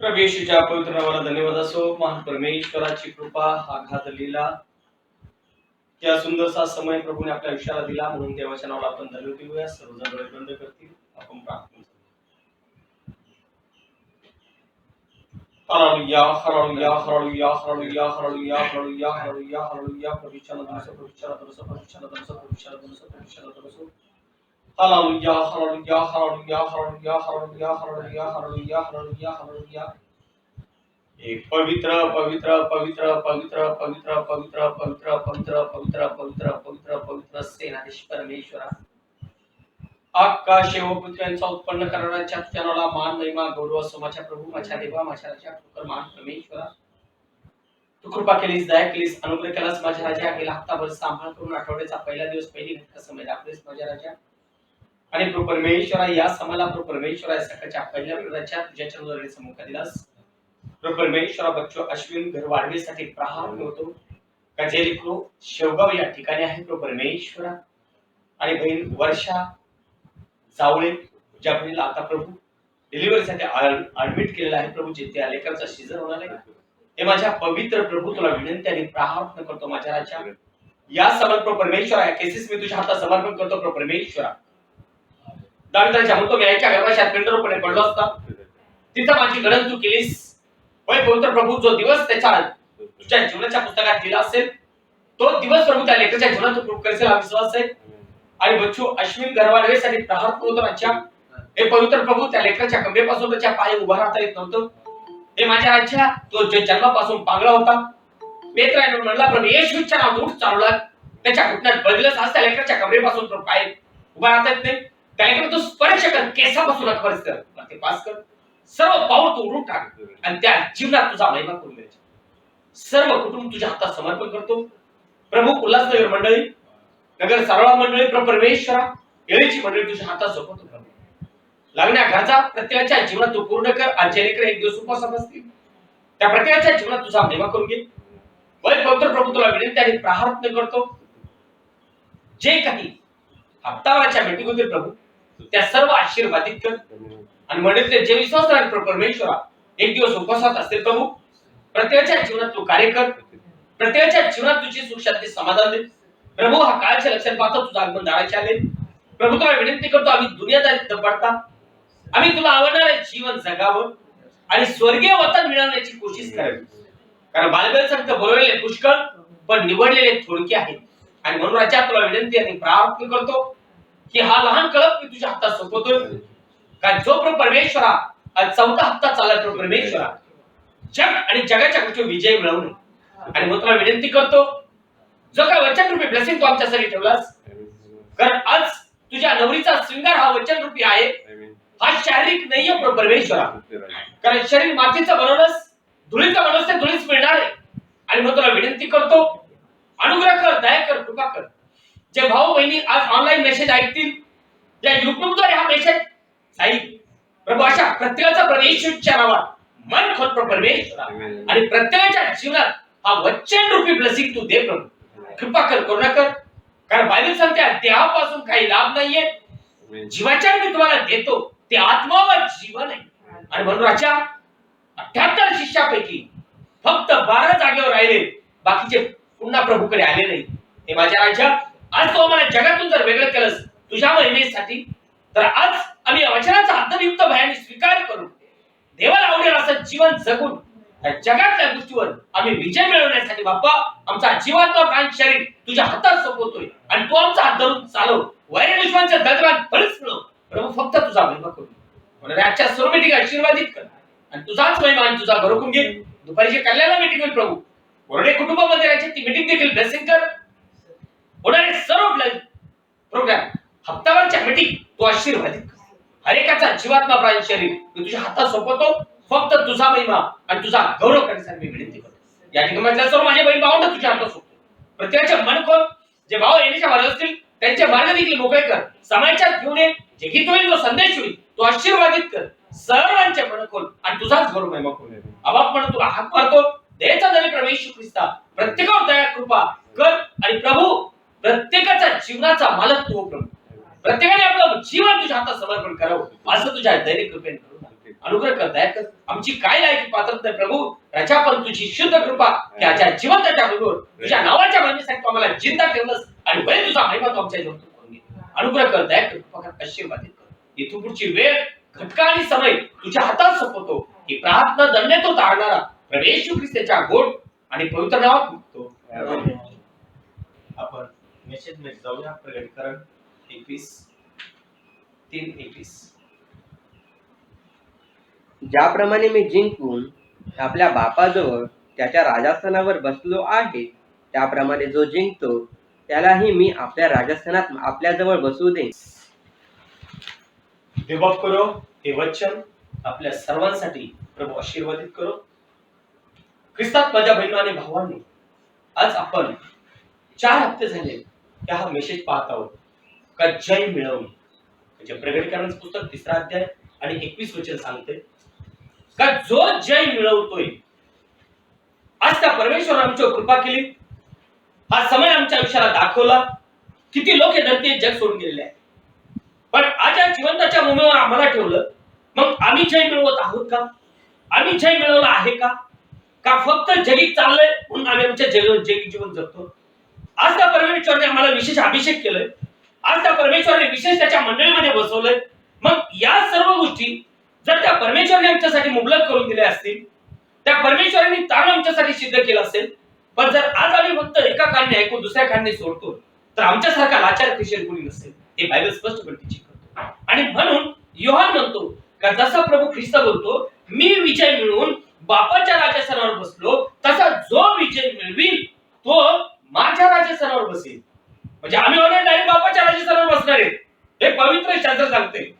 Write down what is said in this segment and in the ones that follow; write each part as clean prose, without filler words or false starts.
प्रभू येशूच्या पवित्र नावाला धन्यवाद असो. महान परमेश्वराची कृपा, आघात लीला, त्या सुंदरसा समय प्रभूने आपल्या आयुष्याला दिला, म्हणून देवाच्या नावाला आपण धन्यवाद देऊया. सर्वजण डोळे बंद करतील, आपण प्रार्थना करू. Hallelujah, hallelujah, hallelujah, hallelujah, hallelujah, hallelujah, hallelujah, hallelujah. प्रभूच्या नावाला प्रभूच्या नावाला प्रभूच्या नावाला प्रभूच्या नावाला प्रभूच्या नावाला hallelujah, hallelujah, hallelujah, hallelujah, hallelujah, hallelujah, hallelujah, hallelujah, hallelujah. एक पवित्र पवित्र पवित्र पवित्र पवित्र पवित्र पवित्र पवित्र पवित्र पवित्र पवित्र पवित्र सेनाधीश परमेश्वरा, आकाश व पृथ्वीचा उत्पन्न करणाऱ्या तुझ्या नावाला मान महिमा गौरव असो. माझ्या प्रभू, माझ्या देवा, माझ्या राजा, तुकर मान परमेश्वरा, तू कृपा केलीस, दया केलीस, अनुग्रह केलास माझ्या राजा. गेला हप्ताभर सांभाळ करून आठवड्याचा पहिला दिवस पहिली घटका समय दाखवलीस माझ्या राजा. आणि प्रभू परमेश्वरा, या समाला प्रभू परमेश्वरा सकाळच्या पहिल्या प्रदाच्या तुझ्या चरणावरील समुख दिलास. प्रभू परमेश्वरा, बच्चो अश्विन घर वाढवण्यासाठी प्रार्थना होतो. कजेलिक्रो शेवगाव या ठिकाणी आहे प्रभू परमेश्वरा. आणि बहीण वर्षा जावळे, ज्या बहिणीला आता प्रभू डिलिव्हरीसाठी ऍडमिट केलेला आहे प्रभू, जिथे लेकरचा सीझन होणार आहे. हे माझ्या पवित्र प्रभू तुला विनंती आणि प्रार्थना करतो माझ्या राजा. या समान प्रभू परमेश्वरा, या केसेस मी तुझ्या हातात समर्पण करतो प्रभू परमेश्वरा. दाविदाच्या म्हणतो, मी आईच्या गर्भाशात पिंडरूपणे पडलो असता, तिथं माझी गणन तू केलीस. होय पवित्र प्रभू, जो दिवस त्याच्या तुझ्या जीवनाच्या पुस्तकात लिहिला असेल, तो दिवस प्रभू त्या लेकराच्या जीवनात तू प्रूव्ह करशील, हा विश्वास आहे. आणि बच्चू अश्विन गर्भाडवेसाठी प्रार्थना होतो राज्या. हे पवित्र प्रभू, त्या लेकराच्या कमरेपासून त्याच्या पाय उभा राहता येत नव्हतं. हे माझ्या राज्या, तो जन्मापासून पांगळा होता. पेत्राने म्हणला, प्रभू येशूच्या नावात उठ, चालू लाग. त्याच्या घुटण्यात बदलस आज त्या लेकराच्या कमरेपासून पाय उभा राहता येत नाही. त्या लेकराला तू स्पर्श कर, केसापासून अखबार कर, ते पास कर. सर्व पाऊल तू उडून टाक आणि त्या जीवनात तुझा महिमा करून द्यायचा. सर्व कुटुंब तुझ्या हातात समर्पण करतो प्रभू. उल्हासनगर मंडळी, नगर सारोळा मंडळी, प्रभू परमेश्वरा, येळीची मंडळी तुझ्या हातात सोपवतो प्रभू. लागण्या घरचा प्रत्येकाच्या जीवनात तू पूर्ण कर. आज लेकरं एक दिवस उपवासात असतील, त्या प्रत्येकाच्या जीवनात तुझा महिमा करून घे. वय पवित्र प्रभू, तुला विनंती आणि प्रार्थना करतो, जे काही हप्तावारच्या मीटिंग होतील प्रभू, त्या सर्व आशीर्वादित कर. आणि मंडळीतले जे विश्वास आहेत प्रभू परमेश्वरा, एक दिवस उपवासात असतील प्रभू, प्रत्येकाच्या जीवनात तू कार्य कर. प्रत्येकाच्या जीवनात तुझी सुख शांती समाधान दे प्रभू. हा काळाचे लक्षण पाहतो तुझा आगमन दाराचे आले प्रभू. तुला विनंती करतो, आम्ही दुनियादारीत न पडता आम्ही तुला आवडणारे जीवन जगावं आणि स्वर्गीय वतन मिळवण्याची कोशिश करावी. कारण बायबल सांगतं, बोलवलेले पुष्कळ पण निवडलेले थोडके आहेत. आणि म्हणून राजा, तुला विनंती आणि प्रार्थना करतो की हा लहान कळप मी तुझ्या हातात सोपवतोय. कारण जो प्रभू परमेश्वरा आज चौथा हप्ता चालला प्रभू परमेश्वरा, जग आणि जगाच्या गोष्टी विजय मिळवणे. आणि मग तुला विनंती करतो, जो काय वचन रूपी ब्लेसिंग तू आमच्यासाठी ठेवलास, कारण आज तुझ्या नवरीचा शृंगार हा वचन रूपी आहे. हा शारीरिक नाहीये प्रभू परमेश्वरा, कारण शरीर मातीचं बनवलंस, धुळीचं बनवलंस, ते धुळीच मिळणार आहे. आणि मग तुला विनंती करतो, अनुग्रह कर, दया कर, कृपा कर. जे भाऊ बहिणी आज ऑनलाईन मेसेज ऐकतील, ज्या युट्यूबद्वारे हा मेसेज ऐक प्रभू, अशा प्रत्येकाचा परमेश्वरच्या नावात मन खोल प्रभू परमेश्वरा. आणि प्रत्येकाच्या जीवनात हा वचन रूपी ब्लेसिंग तू दे प्रभू. कृपा कर, करुणा कर. कारण बायबल सांगते, देहापासून काही लाभ नाहीये, जीवाच्या मी तुम्हाला देतो ते आत्मा व जीवन आहे. आणि म्हणून राजा, 78 शिष्यापैकी फक्त 12 जागेवर राहिले, बाकीचे पुन्हा प्रभूकडे आले नाही. हे माझ्या राजा, आज तू आम्हाला जगातून जर वेगळं केलंस तुझ्या महिमेसाठी, तर आज आम्ही वचनाचा आदरयुक्त भयाने स्वीकार करू, देवाला आवडेल असं जीवन जगून जगातल्या गोष्टीवर आम्ही विजय मिळवण्यासाठी बाप्पा आमचा जीवात्मा प्राण शरीर तुझ्या हातात सोपवतोय. आणि तू आमचा हात धरून चालव, वैर दुश्मनच्या दलदलात बळीच मिळव प्रभू. फक्त तुझा महिमा करू, म्हणून आजच्या सर्व मीटिंग आशीर्वादित कर आणि तुझाच महिमा आणि तुझा घरोकून घे. दुपारीची कल्याण मीटिंग होईल प्रभू, वरडे कुटुंबामध्ये राहायची ती मीटिंग देखील ब्लेसिंग कर. होणारे सर्व प्रोग्राम हप्तावरच्या मीटिंग तू आशीर्वादित कर. हर एकाचा जीवात्मा प्राण शरीर मी तुझ्या हातात सोपवतो. फक्त तुझा महिमा आणि तुझा गौरव करण्यासाठी मी विनंती करतो. या ठिकाणी सर्व माझे बहीण भावंड तुझ्या हातात सोपतो. प्रत्येकाचे मन खोल, जे भाव येण्याच्या मार्ग असतील त्यांचे मार्ग देखील मोकळे कर. समाजात घेऊन ये, जे गीत होईल, जो संदेश होईल, तो आशीर्वादित कर. सर्वांचे मन खोल आणि तुझाच गौरव महिमा खोल. आबाप म्हणून तुला हाक मारतो, देवाचा धनी प्रभू येशू ख्रिस्ता, प्रत्येकावर दया कृपा कर. आणि प्रभू, प्रत्येकाचा जीवनाचा मालक तू प्रभू. प्रत्येकाने आपलं जीवन तुझ्या हातात समर्पण करावं असं तुझ्या दैनिक कृपेने करू. अनुग्रह करताय आमची काय लायकी पात्रता आहे प्रभू, राजा पण तुझी शुद्ध कृपा त्याच्या जिवंताच्या बरोबर तुझ्या नावाच्या महिमेसाठी तू आम्हाला जिंदा ठेवलंस आणि वय तुझा महिमा तू आमच्या जीवनात करून घे. अनुग्रह करताय कृपा कर, आशीर्वादित कर. इथून पुढची वेळ घटका आणि समय तुझ्या हातात सोपवतो. ही प्रार्थना दंडे तो तारणारा प्रभू येशू ख्रिस्ताच्या गोड आणि पवित्र नावात मागतो. आपण मेसेज मध्ये जाऊया. प्रकटीकरण 21:3-21. ज्याप्रमाणे मी जिंकून आपल्या बापाजवळ त्याच्या राजस्थानावर बसलो आहे, त्याप्रमाणे जो जिंकतो त्यालाही मी आपल्या राजस्थानात आपल्याजवळ बसू देईन. देव करो हे वचन आपल्या सर्वांसाठी प्रभू आशीर्वादित करो. ख्रिस्तात माझ्या बहिणी आणि भावांनी, आज आपण 4 हप्ते झाले त्या हा मेसेज पाहत आहोत का जय मिळवून. म्हणजे प्रकटीकरणाचं पुस्तक 3रा अध्याय आणि 21 वचन सांगते का जो जय मिळवतोय, आज त्या परमेश्वराने आमच्यावर कृपा केली. हा समय आमच्या आयुष्याला दाखवला. किती लोक हे धरती जग सोडून गेलेले आहेत, पण आज या जिवंताच्या भूमीवर आम्हाला ठेवलं. मग आम्ही जय मिळवत आहोत का? आम्ही जय मिळवला आहे का? का फक्त जगी चाललंय म्हणून आम्ही आमच्या जगी जीवन जगतो? आज त्या परमेश्वराने आम्हाला विशेष अभिषेक केलंय. आज त्या परमेश्वराने विशेष त्याच्या मंडळीमध्ये बसवलंय. मग या सर्व गोष्टी जर त्या परमेश्वराने आमच्यासाठी मुबलक करून दिल्या असतील, त्या परमेश्वराने तारण आमच्यासाठी सिद्ध केलं असेल, पण जर आज आम्ही फक्त एका कानने ऐकून दुसऱ्या कानने सोडतो, तर आमच्यासारखा लाचार ख्रिश्चन कोणी नसेल. हे बायबल स्पष्टपणे टीचिंग करतो. आणि म्हणून योहान म्हणतो का जसा प्रभू ख्रिस्त बोलतो, मी विजय मिळवून बापाच्या राजस्थानावर बसलो, तसा जो विजय मिळवील तो माझ्या राजस्थानावर बसेल. म्हणजे आम्ही ऑलरेडी डायरेक्ट बापाच्या राजस्थानावर बसणार आहे, हे पवित्र शास्त्र सांगते.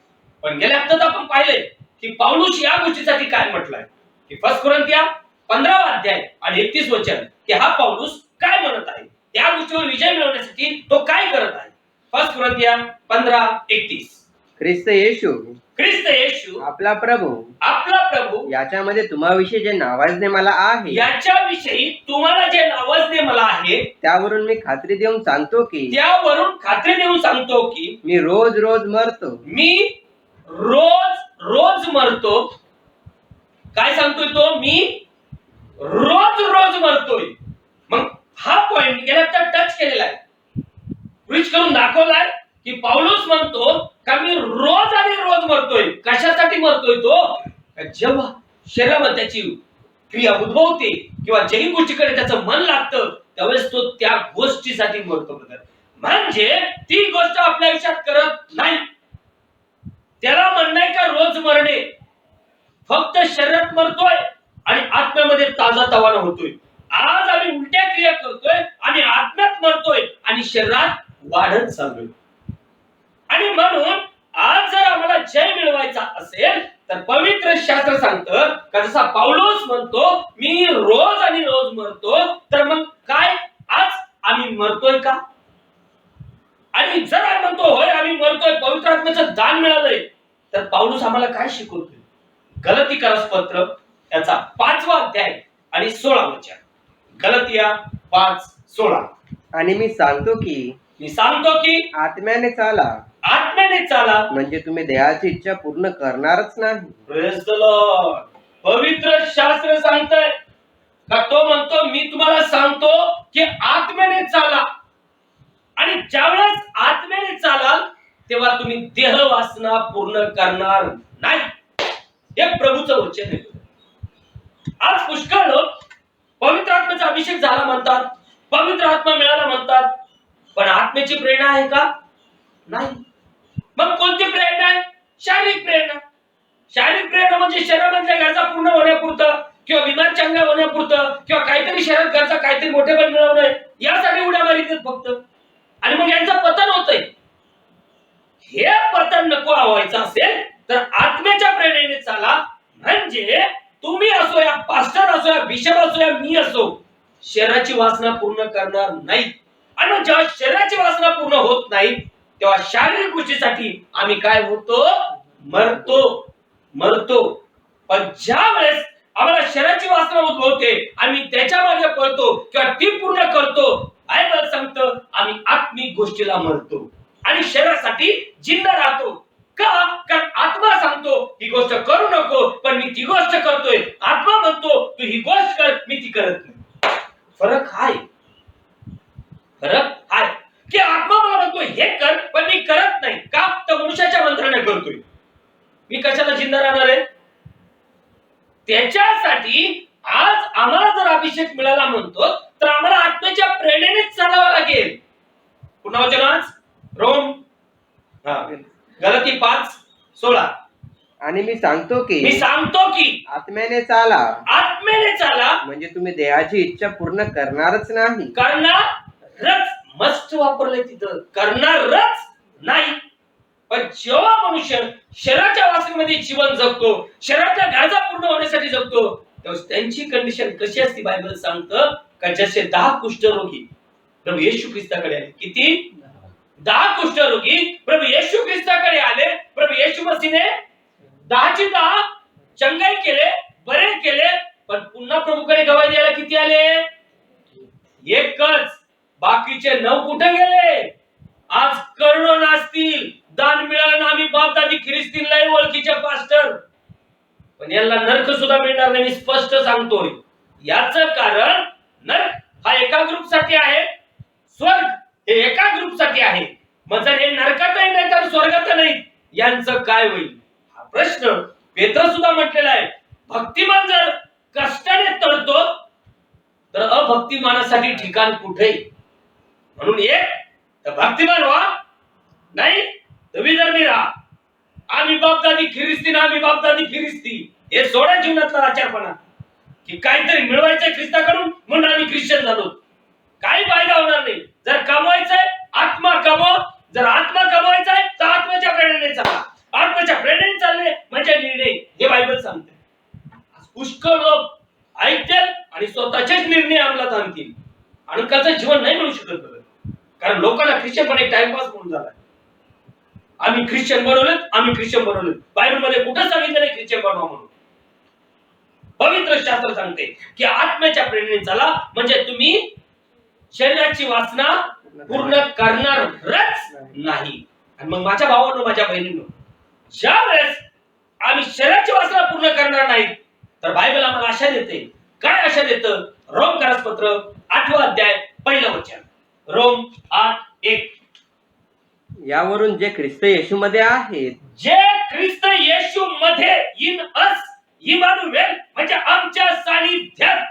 पण गेल्या हप्त्यात आपण पाहिलंय की पौलुस या गोष्टीसाठी काय म्हटलंय की 1 कोरिंथिया 15 अध्याय आणि 31 वचन, की हा पौलुस काय म्हणत आहे, त्या गोष्टीवर विजय मिळवण्यासाठी तो काय करत आहे. 1 कोरिंथिया 15:31. ख्रिस्त येशू आपला प्रभू याच्यामध्ये तुम्हाविषयी जे नावाजणे मला आहे, याच्याविषयी तुम्हाला जे नावाजणे मला आहे, त्यावरून मी खात्री देऊन सांगतो की मी रोज रोज मरतो. काय सांगतोय तो? मी रोज मरतोय. मग हा पॉइंट गेला तर टच केलेला आहे, ब्रिज करून दाखवलाय की पौलुस म्हणतो का मी रोज मरतोय. कशासाठी मरतोय तो? जेव्हा शरीरामध्ये त्याची क्रिया उद्भवते किंवा जगी गोष्टीकडे त्याचं मन लागतं, त्यावेळेस तो त्या गोष्टीसाठी मरतो. म्हणजे ती गोष्ट आपल्या आयुष्यात करत नाही. त्याला म्हणणं का रोज मरणे, फक्त शरीरात मरतोय आणि आत्म्यामध्ये ताजा तवाना होतोय. आज आम्ही उलट्या क्रिया करतोय आणि आत्म्यात मरतोय आणि शरीरात वाढत चाललोय. आणि म्हणून आज जर आम्हाला जय मिळवायचा असेल तर पवित्र शास्त्र सांगतं का जसा पौलुस म्हणतो मी रोज मरतो, तर मग काय आज आम्ही मरतोय का? आणि जर आम्ही म्हणतो होय आम्ही मरतोय, पवित्र आत्म्याचं दान मिळालंय, तर पौलुस आम्हाला काय शिकवतोय? गलातिकरस पत्र त्याचा 5वा अध्याय आणि 16 वचन. गलातिया 5:16. आणि मी सांगतो की आत्म्याने चाला, म्हणजे तुम्ही देहाची इच्छा पूर्ण करणारच नाही. Praise the Lord. पवित्र शास्त्र सांगतंय का तो म्हणतो मी तुम्हाला सांगतो की आत्म्याने चाला. आणि ज्यावेळेस आत्म्याने चालाल तेव्हा तुम्ही देह वासना पूर्ण करणार नाही. हे प्रभूचं वचन आहे. आज पुष्कळ लोक पवित्र आत्म्याचा अभिषेक झाला म्हणतात, पवित्र आत्मा मिळाला म्हणतात, पण आत्म्याची प्रेरणा आहे का? नाही. मग कोणती प्रेरणा आहे? शारीरिक प्रेरणा. शारीरिक प्रेरणा म्हणजे शरीरामधल्या गरजा पूर्ण होण्यापुरतं किंवा बिमार चांगल्या होण्यापुरतं किंवा काहीतरी शरीरात गरजा काहीतरी मोठेपण मिळवणं, यासाठी उड्या मारित फक्त. आणि मग यांचं पतन होतंय. हे पतन नको व्हायचं असेल तर आत्म्याच्या प्रेरणेने चाला. म्हणजे तुम्ही असो या पास्टर असो या बिशप असो या मी असो, शरीराची वासना पूर्ण करणार नाही. आणि जेव्हा शरीराची वासना पूर्ण होत नाही तेव्हा शारीरिक गोष्टीसाठी आम्ही काय होतो? मरतो. पण ज्या वेळेस आम्हाला शरीराची वासना उद्भवते आम्ही त्याच्या मागे पळतो किंवा ती पूर्ण करतो, बायबल सांगतं आम्ही आत्मिक गोष्टीला मरतो आणि शरीरासाठी जिंदा राहतो. का? कारण आत्मा सांगतो ही गोष्ट करू नको, पण मी ती गोष्ट करतोय. आत्मा म्हणतो तू ही गोष्ट कर, मी ती करत नाही. फरक आहे. की आत्मा मला म्हणतो हे कर, पण मी करत नाही. का? तर मनुष्याच्या मंत्राने करतोय. मी कशाला जिंदा राहणार आहे? त्याच्यासाठी आज आम्हाला जर अभिषेक मिळाला म्हणतो, तर आम्हाला आत्म्याच्या प्रेरणेनेच चालावं लागेल. पुन्हा वचन आज रोम गलाती 5:16. आणि मी सांगतो मी की सांगतो की आत्म्याने चाला, आत्म्याने चाला. म्हणजे तुम्ही देहाची इच्छा पूर्ण करणारच नाही. करणारच मस्ट वापरलंय तिथं, करणारच नाही. पण जेव्हा मनुष्य शरीराच्या वासनेमध्ये जीवन जगतो, शरीराच्या गरजा पूर्ण होण्यासाठी जगतो, तेव्हा त्यांची कंडिशन कशी असते? बायबल सांगतं का जसे 10 कुष्ठरोगी प्रभू येशू ख्रिस्ताकडे आले. किती? 10 कुष्ठरोगी प्रभू येशू ख्रिस्ताकडे आले. प्रभू येशू मसीने 10ची 10 चंगाई केले, बरे केले. पण पुन्हा प्रभूकडे गवाही द्यायला किती आले? एकच. बाकीचे 9 कुठे गेले? आज करोडो नासतील, दान मिळालं ना आम्ही बापदादी ख्रिस्तीन नाही ओळखीचे पास्टर, पण यांना नरक सुद्धा मिळणार नाही. मी स्पष्ट सांगतोय. याचं कारण नरक हा एका ग्रुप साठी आहे, स्वर्ग हे एका ग्रुप साठी आहे. मग जर हे नरकातही नाही तर स्वर्गात नाही, यांचं काय होईल हा प्रश्न पेत्र सुद्धा म्हटलेला आहे. भक्तिमान जर कष्टाने तळतो तर अभक्तिमानासाठी ठिकाण कुठे? म्हणून एक तर भक्तिमान व्हा, नाही तर विधर्मी राहा. आम्ही बापदादी ख्रिस्ती, आम्ही बापदादी ख्रिस्ती हे सोडा जीवनातला आचारपणा, की काहीतरी मिळवायचंय ख्रिस्ताकडून म्हणून आम्ही ख्रिश्चन झालो. काही फायदा होणार नाही. जर कमवायचंय आत्मा कमव, जर आत्मा कमवायचाय तर आत्म्याच्या प्रेरणेने चाला. आत्म्याच्या प्रेरणेने चालले म्हणजे निर्णय, हे बायबल सांगते. पुष्कळ लोक ऐकतील आणि स्वतःचेच निर्णय अंमलात आणतील आणि त्याचं जीवन नाही मिळू शकत. कारण लोकांना ख्रिश्चन पण एक टाइमपास म्हणून झालाय. आम्ही ख्रिश्चन बनवलेत, आम्ही ख्रिश्चन बनवलेत. बायबल मध्ये कुठं सांगितलं नाही ख्रिश्चन बनवा म्हणून. पवित्र शास्त्र सांगते की आत्म्याच्या प्रेरणेने चाला, म्हणजे तुम्ही शरीराची वासना पूर्ण करणारच नाही. आणि मग माझ्या भावांनो, माझ्या बहिणींनो, ज्या वेळेस आम्ही शरीराची वासना पूर्ण करणार नाही, तर बायबल आम्हाला आशा देते. काय आशा देतं? रोमकरास पत्र 8 अध्याय 1 वचन. रोम 8:1. यावरून जे ख्रिस्त येशू मध्ये आहेत, जे ख्रिस्त येशू मध्ये इन अस, इमानुएल म्हणजे आमच्या सानिध्यात,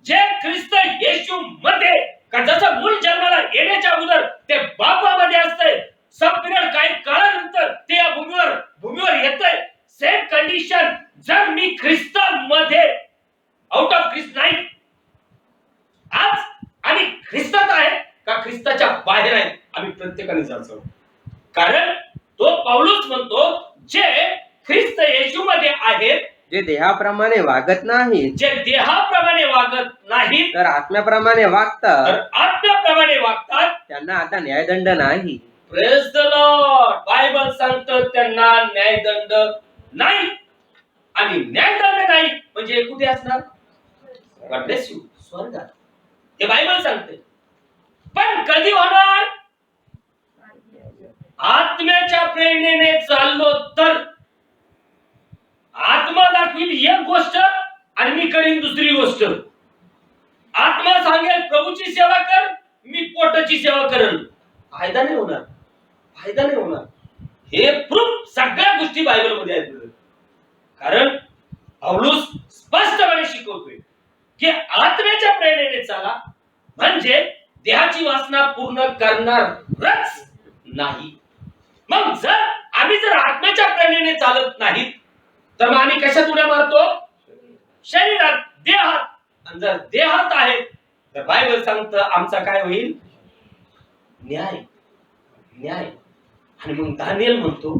जे ख्रिस्त येशू मध्ये, का जसं मूल जन्माला येण्याच्या अगोदर ते बापामध्ये असतंय, सब पिरियड काही काळानंतर ते या भूमीवर येतंय, सेम कंडिशन जर मी ख्रिस्तामध्ये आउट ऑफ ख्रिस्त नाही, आज आम्ही ख्रिस्तात आहे का ख्रिस्ताच्या बाहेर आहे, आम्ही प्रत्येकाने जायचं. कारण तो पौलुस म्हणतो जे ख्रिस्त येशू मध्ये आहेत, जे देहाप्रमाणे वागत नाहीत, जे देहाप्रमाणे वागत नाहीत तर आत्म्याप्रमाणे वागतात, तर आत्म्याप्रमाणे वागतात, त्यांना आता न्यायदंड नाही. Praise the Lord. बायबल सांगतं त्यांना न्यायदंड नाही. आणि न्यायदंड नाही म्हणजे कुठे असणार? गॉड ब्लेस यू, स्वर्गात. हे बायबल सांगते. पण कधी होणार? आत्म्याच्या प्रेरणेने चाललो तर. आत्मा दाखवील एक गोष्ट आणि मी करीन दुसरी गोष्ट. आत्मा सांगेल प्रभूची सेवा कर, मी पोटाची सेवा करेन. फायदा नाही होणार, फायदा नाही होणार. हे प्रूफ सगळ्या गोष्टी बायबल मध्ये आहेत. कारण पौलुस स्पष्टपणे शिकवतोय की आत्म्याच्या प्रेरणेने चाला, म्हणजे देहाची वासना पूर्ण करणारच नाही. मग जर आत्म्याच्या प्रेरणेने चालत नाहीत, तर मग आम्ही कशात उड्या मारतो? शरीरात, देहात. आणि जर देहात आहे तर बायबल सांगतं आमचा काय होईल? न्याय, न्याय. आणि मग दानिएल म्हणतो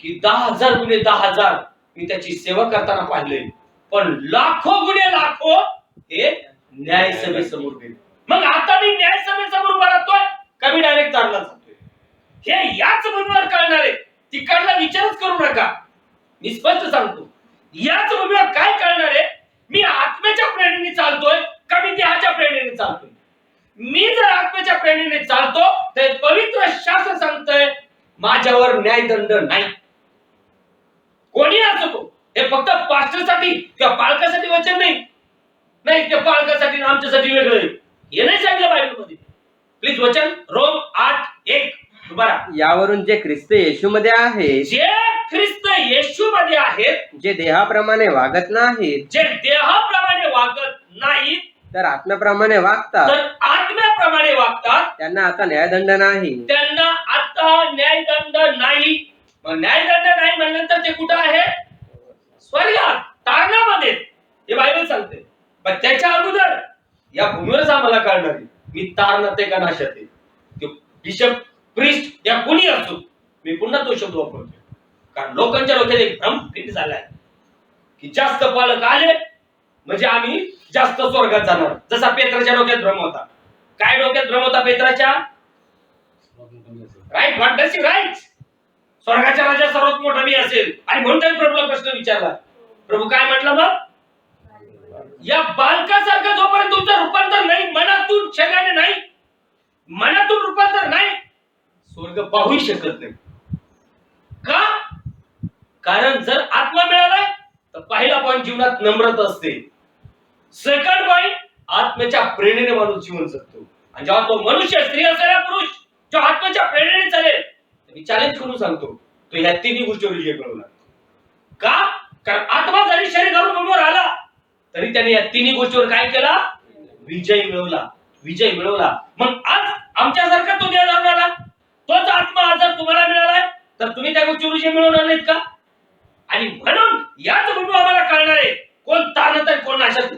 की 10,000 गुणे 10,000 मी त्याची सेवा करताना पाहिले, पण लाखो गुणे लाखो हे न्यायसभेसमोर गेले. मग आता मी न्यायसभेसमोर उभा राहतोय का मी डायरेक्ट तारला जातोय? हे याच भूमीवर कळणार आहे. तिकडला विचारच करू नका. मी स्पष्ट सांगतो, याच भूमीवर काय कळणार आहे? मी आत्म्याच्या प्रेरणेने चालतोय का मी देहाच्या प्रेरणेने चालतोय? मी जर आत्म्याच्या प्रेरणेने चालतो तर पवित्र शास्त्र सांगतंय माझ्यावर न्यायदंड नाही. कोणी असो तो, हे फक्त पास्टरसाठी किंवा पालकासाठी वचन नाही. नाही, ते पालकासाठी आणि आमच्यासाठी वेगळं आहे. हे नाही सांगितलं बायबलमध्ये. प्लीज वचन रोम 8:1 दुबारा. यावरून जे ख्रिस्त येशूमध्ये आहेत, जे ख्रिस्त येशूमध्ये आहेत, जे देहाप्रमाणे वागत नाहीत, जे देहाप्रमाणे वागत नाहीत, तर आत्म्याप्रमाणे वागतात, तर आत्म्याप्रमाणे वागतात, त्यांना आता न्यायदंड नाही. त्यांना आता न्यायदंड नाही. मग न्यायदंड नाही म्हणल्यानंतर ते कुठं आहे? स्वर्गात, तारणामध्ये. हे बायबल सांगते. पण त्याच्या अगोदर या भूमीवरच आम्हाला कळणार आहे मी तारणात आहे का नाशात आहे. तो बिशप प्रिस्ट या कोणी असो, मी पुन्हा तो शब्द वापरतो. कारण लोकांच्या डोक्यात एक भ्रम फिट झालाय की जास्त पालक आले म्हणजे आम्ही जास्त स्वर्गात जाणार. जसा पेत्राच्या डोक्यात भ्रम होता. काय डोक्यात भ्रम होता पेत्राच्या? Right, what does you right? स्वर्गाच्या राजा सर्वात मोठा मी असेल. आणि म्हणून त्यांनी प्रभूला प्रश्न विचारला. प्रभू काय म्हटलं मग? या बालकासारखं जोपर्यंत तुमचं रूपांतर नाही, मनातून शरीराने नाही, मनातून रूपांतर नाही, स्वर्ग पाहूही शकत नाही. का? कारण जर आत्मा मिळालाय तर पहिला पॉइंट जीवनात नम्रता असते. सेकंड पॉइंट, आत्म्याच्या प्रेरणेने माणूस जीवन जगतो. आणि जेव्हा तो मनुष्य, स्त्री असेल या पुरुष, जो आत्म्याच्या प्रेरणेने चालेल, मी चॅलेंज करून सांगतो, तो ह्या तिन्ही गोष्टीवर विजय मिळवला. का? कारण आत्मा जरी शरीर धरून भूमीवर आला तरी त्याने या तिन्ही गोष्टीवर काय केला? विजय मिळवला. विजय मिळवला. मग आज आमच्यासारखा तो देह धरून आला, तोच आत्मा आज जर तुम्हाला मिळालाय तर तुम्ही त्या गोष्टीवर विजय मिळवणार नाहीत का? आणि म्हणून याच भूमीवर आम्हाला कळणार आहे कोण तारणात आहे, कोण नाशात.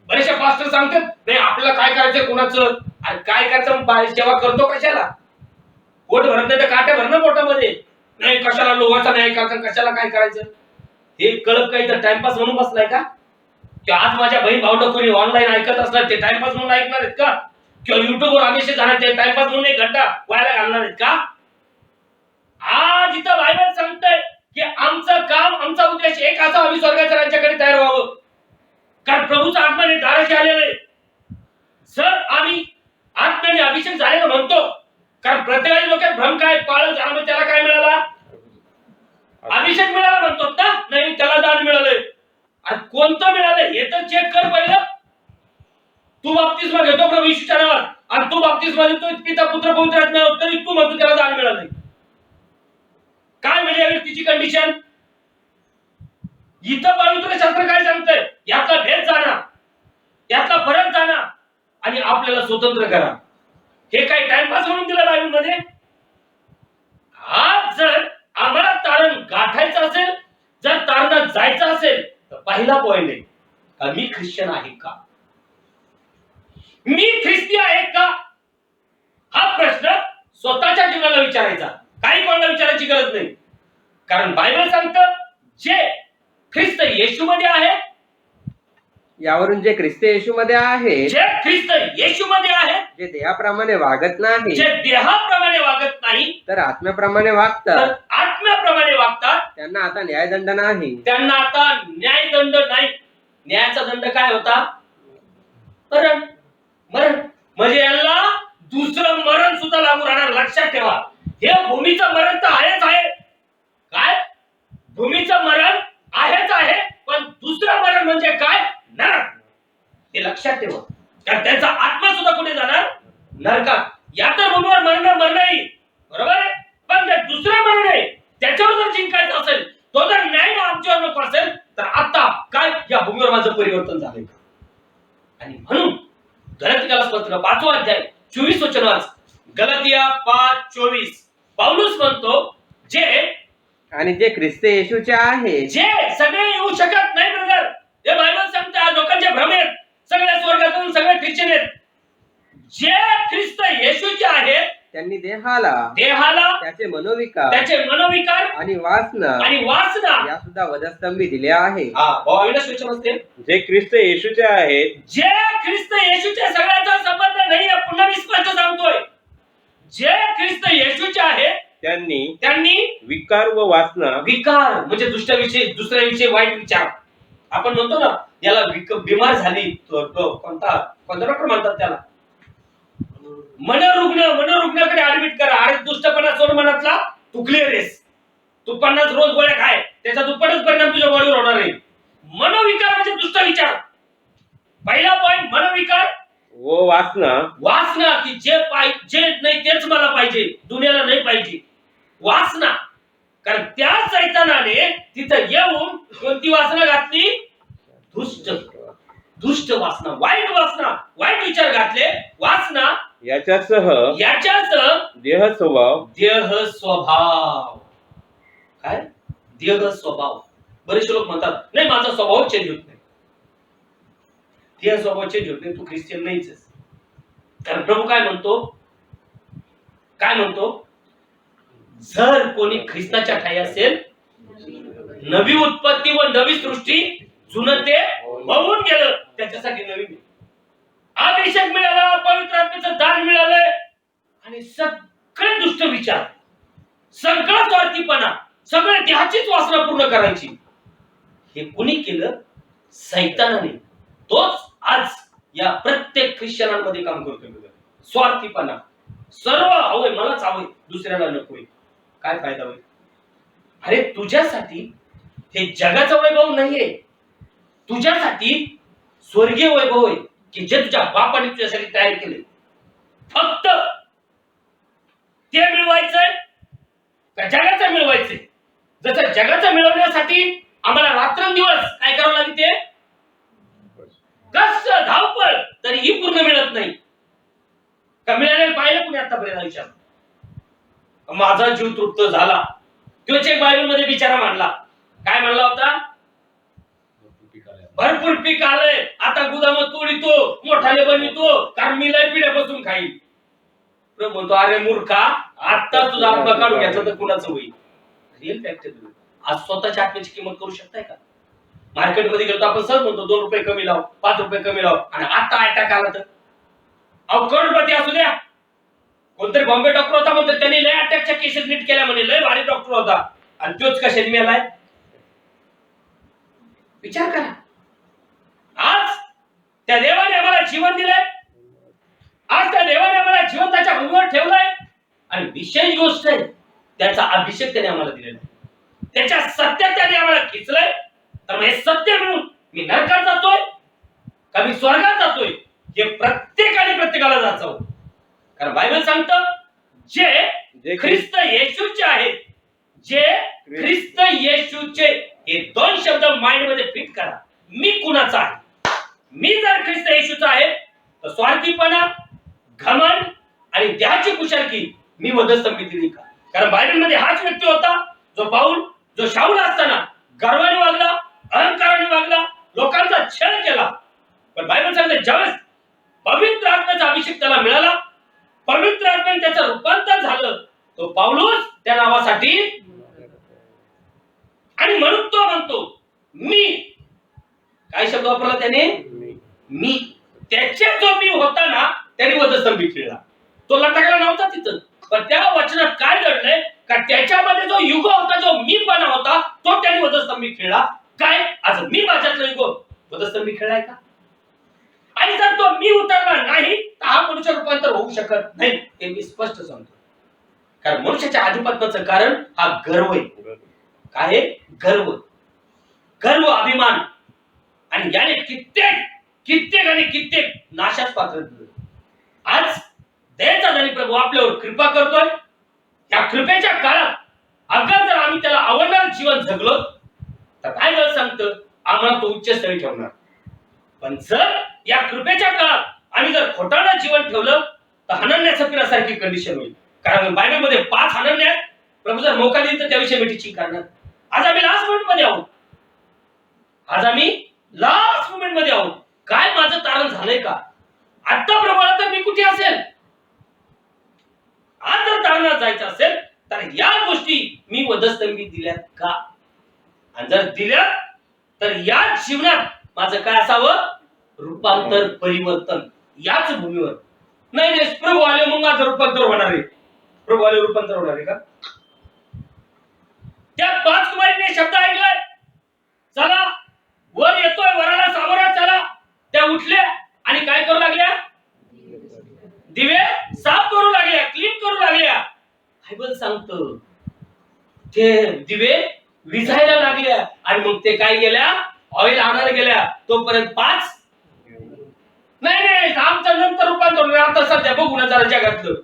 बरेचसे पास्टर सांगतात नाही आपल्याला काय करायचं कोणाचं आणि काय करायचं, सेवा करतो कशाला? पोट भरत नाही तर काट्या भरणं पोटामध्ये नाही, कशाला लोहाचा नाही करायचं, कशाला काय करायचं? हे कळत काही तर टाइमपास म्हणून बसलाय का? की आज माझ्या बहीण भावंड कोणी ऑनलाईन ऐकत असणार ते टाइमपास म्हणून ऐकणार आहेत का? किंवा युट्यूबवर हमेशा जाणार ते टाइमपास म्हणून 1 घंटा वाया घालणार आहेत का? आज इथं बायबल सांगतंय की आमचं काम, आमचा उद्देश एक असा, आम्ही स्वर्गाच्या राज्याकडे तयार व्हावं. कारण प्रभूचा आत्म्याने दाराशी आलेलं आहे. जर आम्ही आत्म्याने अभिषेक झालेलं म्हणतो, कारण प्रत्येकाच्या डोक्यात भ्रम काय, पाळत झाला मग त्याला काय मिळाला? अभिषेक मिळाला म्हणतो ना? नाही, त्याला दान मिळालंय. आणि कोणतं मिळालंय हे तर चेक कर पहिलं. तू बाप्तिस्मा घेतो प्रभू येशूच्या नावात आणि तू बाप्तिस्मा देतो पिता पुत्र पवित्र आत्म्याने, तरी तू म्हणतो त्याला दान मिळालंय. काय म्हणजे या व्यक्तीची कंडिशन? इथं पवित्र शास्त्र काय सांगतंय? यातला भेद जाणा, यातला फरक जाणा आणि आपल्याला स्वतंत्र करा. हे काय टाइमपास म्हणून दिलं बायबल मध्ये? आज जर आम्हाला तारण गाठायचं असेल, जर तारणात जायचं असेल, तर पहिला पॉइंट आहे का मी ख्रिश्चन आहे का? मी ख्रिस्ती आहे का? हा प्रश्न स्वतःच्या जीवनाला विचारायचा. काही कोणाला विचारायची गरज नाही. कारण बायबल सांगतं जे ख्रिस्त येशूमध्ये आहे, यावरून जे ख्रिस्त येशूमध्ये आहे, जे ख्रिस्त येशूमध्ये आहे, जे देहाप्रमाणे वागत नाही, जे देहाप्रमाणे वागत नाही, तर आत्म्याप्रमाणे वागतात, तर आत्म्याप्रमाणे वागतात, त्यांना आता न्यायदंड नाही. त्यांना आता न्यायदंड नाही. न्यायाचा दंड काय होता? मरण. मरण म्हणजे याला दुसरं मरण सुद्धा लागू राहणार. लक्षात ठेवा, हे भूमीचं मरण तर आहेच आहे. काय? भूमीचं मरण आहेच आहे, पण दुसरं मरण म्हणजे काय? नरक. हे लक्षात ठेवा. कारण त्यांचा आत्मा सुद्धा कुठे जाणार? नरकात. या तर भूमीवर मरण नाही, बरोबर आहे, पण जे दुसरं मरण आहे त्याच्यावर जर जिंकायचं असेल, तो जर न्याय आमच्यावर नको असेल, तर आता काय या भूमीवर माझं परिवर्तन झालंय का? आणि म्हणून गलातियाला पत्र 5 अध्याय 24 वचन वाच. गलातिया 5:24 पाऊलुस म्हणतो जे आणि जे ख्रिस्त येशूचे आहे, जे सगळे येऊ शकत नाही ब्रदर. हे बायबल सांगते आज लोकांचे भ्रम आहेत, सगळे स्वर्गातून सगळे ख्रिश्चन आहेत. जे ख्रिस्त येशूचे आहेत त्यांनी देहाला त्याचे मनोविकार आणि वासना या सुद्धा वधस्तंभी दिले आहे. जे ख्रिस्त येशूचे आहेत, जे ख्रिस्त येशूचे सगळ्याचा संबंध नाहीये. पुन्हा मी स्पष्ट सांगतोय, जे ख्रिस्त येशूचे आहेत त्यांनी विकार व वासना, विकार म्हणजे दुसऱ्याविषयी वाईट विचार. आपण म्हणतो ना याला बिमार झाली, कोणता डॉक्टर म्हणतात त्याला? मनोरुग्णाकडे ऍडमिट करा. अरे दुष्टपणा सोड मनातला, तू क्लिअर आहेस. तू 50 रोज गोळ्या खाय, त्याचा दुप्पटच परिणाम तुझ्या बॉडीवर होणार आहे. मनोविकार म्हणजे दुष्ट विचार. पहिला पॉइंट मनोविकार. वो वासना. वासना की जे नाही तेच मला पाहिजे, दुनियाला नाही पाहिजे. वासना. कारण त्या सैतानाने तिथं येऊन कोणती वासना घातली? दुष्ट वासना, वाईट वासना, वाईट विचार घातले. वासना याच्यासह देह स्वभाव. काय? देह स्वभाव. बरेचसे लोक म्हणतात नाही माझा स्वभाव चेंज होत नाही. देह स्वभाव चेंज होत नाही, तू ख्रिश्चन नाहीच आहेस. कारण प्रभू काय म्हणतो? जर कोणी ख्रिस्ताच्या ठाई असेल, नवी उत्पत्ती व नवी सृष्टी, जुनं ते होऊन गेलं, त्याच्यासाठी नवीन अभिषेक मिळाला, पवित्र आत्म्याचं दान मिळालंय, आणि सगळे दुष्ट विचार, सगळं स्वार्थीपणा, सगळे देहाचीच वासना पूर्ण करायची, हे कुणी केलं? सैतानाने. तोच आज या प्रत्येक ख्रिश्चनांमध्ये काम करतोय. स्वार्थीपणा, सर्व हवंय, मलाच हवंय, दुसऱ्याला नकोय. काय फायदा होईल? अरे तुझ्यासाठी हे जगाचं वैभव नाहीये, तुझ्यासाठी स्वर्गीय वैभव आहे की जे तुझ्या बापाने तुझ्यासाठी तयार केले. फक्त ते मिळवायचंय का जगाचं मिळवायचंय? जसं जगाचं मिळवण्यासाठी आम्हाला रात्रंदिवस काय करावं लागते? कष्ट, धावपळ, तरीही पूर्ण मिळत नाही. का मिळालेलं पाहिलं कुणी आतापर्यंत आयुष्यात? माझा जीव तृप्त झाला. तोच एक बायबल मध्ये बिचारा मांडला. काय म्हणला होता? भरपूर पीक आलंय, आता गुदामात तोडीतो, मोठाले बनवितो, कारण मी लय पिढ्यापासून खाईल. प्रभू म्हणतो अरे मूर्खा, आता तुझा आत्मा काढून घ्यायचा तर कुणाचं होईल? रिअल फॅक्ट आहे. आज स्वतःच्या आत्म्याची किंमत करू शकताय का? मार्केटमध्ये गेलो तर आपण सहज म्हणतो 2 रुपये कमी लाव, 5 रुपये कमी लाव, आणि आता अटॅक आला तर अहो करोडपती असू द्या. कोणतरी बॉम्बे डॉक्टर होता म्हणतो, त्यांनी लय अटॅकच्या केसेस नीट केल्या म्हणे, लय भारी डॉक्टर होता, आणि तोच कशाने मेलाय? विचार करा. आज त्या देवाने आम्हाला जीवन दिलंय, आज त्या देवाने आम्हाला जिवंताच्या भूमीवर ठेवलंय, आणि विशेष गोष्ट आहे त्याचा अभिषेक त्याने आम्हाला दिलेला आहे. त्याच्या सत्यात त्याने आम्हाला खिचलंय. तर मग हे सत्य मिळून मी नरकात जातोय का मी स्वर्गात जातोय, हे प्रत्येकाला जायचं. कारण बायबल सांगतं जे ख्रिस्त येशूचे आहेत, जे ख्रिस्त येशूचे, हे 2 शब्द माइंड मध्ये फिट करा. मी कुणाचा आहे? मी जर ख्रिस्त येशूचा आहे तर स्वार्थीपणा, घमंड आणि देहाची कुशारकी मी वधस्तंभी दिली का? कारण बायबल मध्ये हाच व्यक्ती होता जो शाऊल असताना गर्वाने वागला, अहंकाराने वागला, लोकांचा छळ केला. पण बायबल सांगते ज्यावेळेस पवित्र आत्म्याचा अभिषेक त्याला मिळाला, पवित्र आत्म्याने त्याचं रूपांतर झालं, तो पौलुस त्या नावासाठी, आणि म्हणून तो म्हणतो मी, काय शब्द वापरला त्याने? मी. त्याच्या जो मी होता ना, त्याने वधस्तंभी खेळला. तो लटकला नव्हता तिथं, पण त्या वचनात काय घडलंय का त्याच्यामध्ये जो युग होता, जो मीपणा होता, तो त्याने वधस्तंभी खेळला. काय आज मी माझ्यातला युग वधस्तंभी खेळलाय का? आणि जर तो मी उतरला नाही तर हा मनुष्य रूपांतर होऊ शकत नाही, हे मी स्पष्ट सांगतो. कारण मनुष्याच्या अधिपत्याचं कारण हा गर्व आहे. काय आहे? गर्व, अभिमान, आणि याने कित्येक नाशास पात्र झाले. आज दयेचा धनी प्रभू आपल्यावर कृपा करतोय. या कृपेच्या काळात अगर जर आम्ही त्याला आवडणारं जीवन जगलो तर काय वेळ सांगतं आम्हाला तो उच्च स्थळी ठेवणार. पण जर या कृपेच्या काळात आम्ही जर खोटारडं जीवन ठेवलं तर हनन्या सफीरासारखी कंडिशन होईल. कारण बायबल मध्ये 5 हनन्या आहेत. प्रभू जर मौका देईल तर त्याविषयी मी टीचिंग करणार. आज आम्ही लास्ट मोमेंट मध्ये आहोत. काय माझं तारण झालंय का? आता प्रभूला तर मी कुठे असेल? आज जर तारणात जायचं असेल तर या गोष्टी मी वधस्तंभी दिल्यात का? आणि जर दिल्यात तर या जीवनात माझं काय असावं? रूपांतर, परिवर्तन याच भूमीवर. नाही प्रभू आले मग माझं रूपांतर होणार आहे. प्रभू आले रूपांतर होणार आहे का? त्या 5 कुमारीने शब्द ऐकलाय, चला वर येतोय, वराला सामोरा चला. त्या उठल्या आणि काय करू लागल्या? दिवे साफ करू लागल्या, क्लीन करू लागल्या. बायबल सांगतं ते दिवे विझायला लागल्या आणि मग ते काय गेल्या ऑइल आणायला गेल्या. तोपर्यंत 5 नाही आमचं नंतर रूपांतर होईल. आता सध्या बघू ना जरा जगातलं.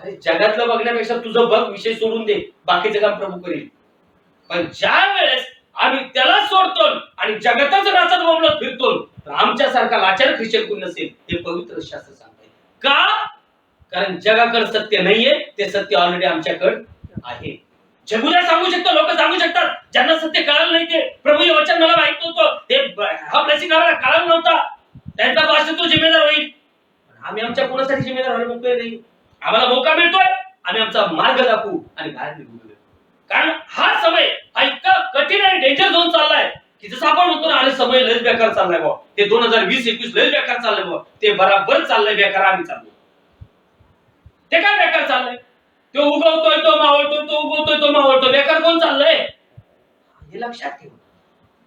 अरे जगातलं बघण्यापेक्षा तुझं बघ, विषय सोडून दे, बाकीचं काम प्रभू करेल. पण ज्या वेळेस आम्ही त्याला सोडतो आणि जगातच नाचत बोंबलत फिरतो, तर आमच्यासारखा लाचार ख्रिश्चन कोण नसेल, हे पवित्र शास्त्र सांगते. का? कारण जगाकडे सत्य नाहीये, ते सत्य ऑलरेडी आमच्याकडे आहे. जगुला सांगू शकतो, लोक सांगू शकतात, ज्यांना सत्य कळालं नाही ते प्रभू हे वचन मला माहित नव्हतं, ते हा प्रशिक्षणाला कळालं नव्हता, त्यांचा भाषण तो जिम्मेदार होईल. आम्ही आमच्या कोणासाठी जिम्मेदार व्हायला मोकळे नाही. आम्हाला मौका मिळतोय, आम्ही आमचा मार्ग दाखवू आणि बाहेर निघू. कारण हा समय हा इतका कठीण आणि डेंजर झोन चाललाय की जसं आपण म्हणतो ना, अरे समय लयच बेकार चाललाय बा, ते 2020-21 लयच बेकार चाललंय बा, ते बराबर चाललंय बेकार. आम्ही चाललो ते काय बेकार चाललंय? तो उगवतोय तो मावळतोय, तो उगवतोय तो मावळतोय, बेकार कोण चाललंय? हे लक्षात ठेवा.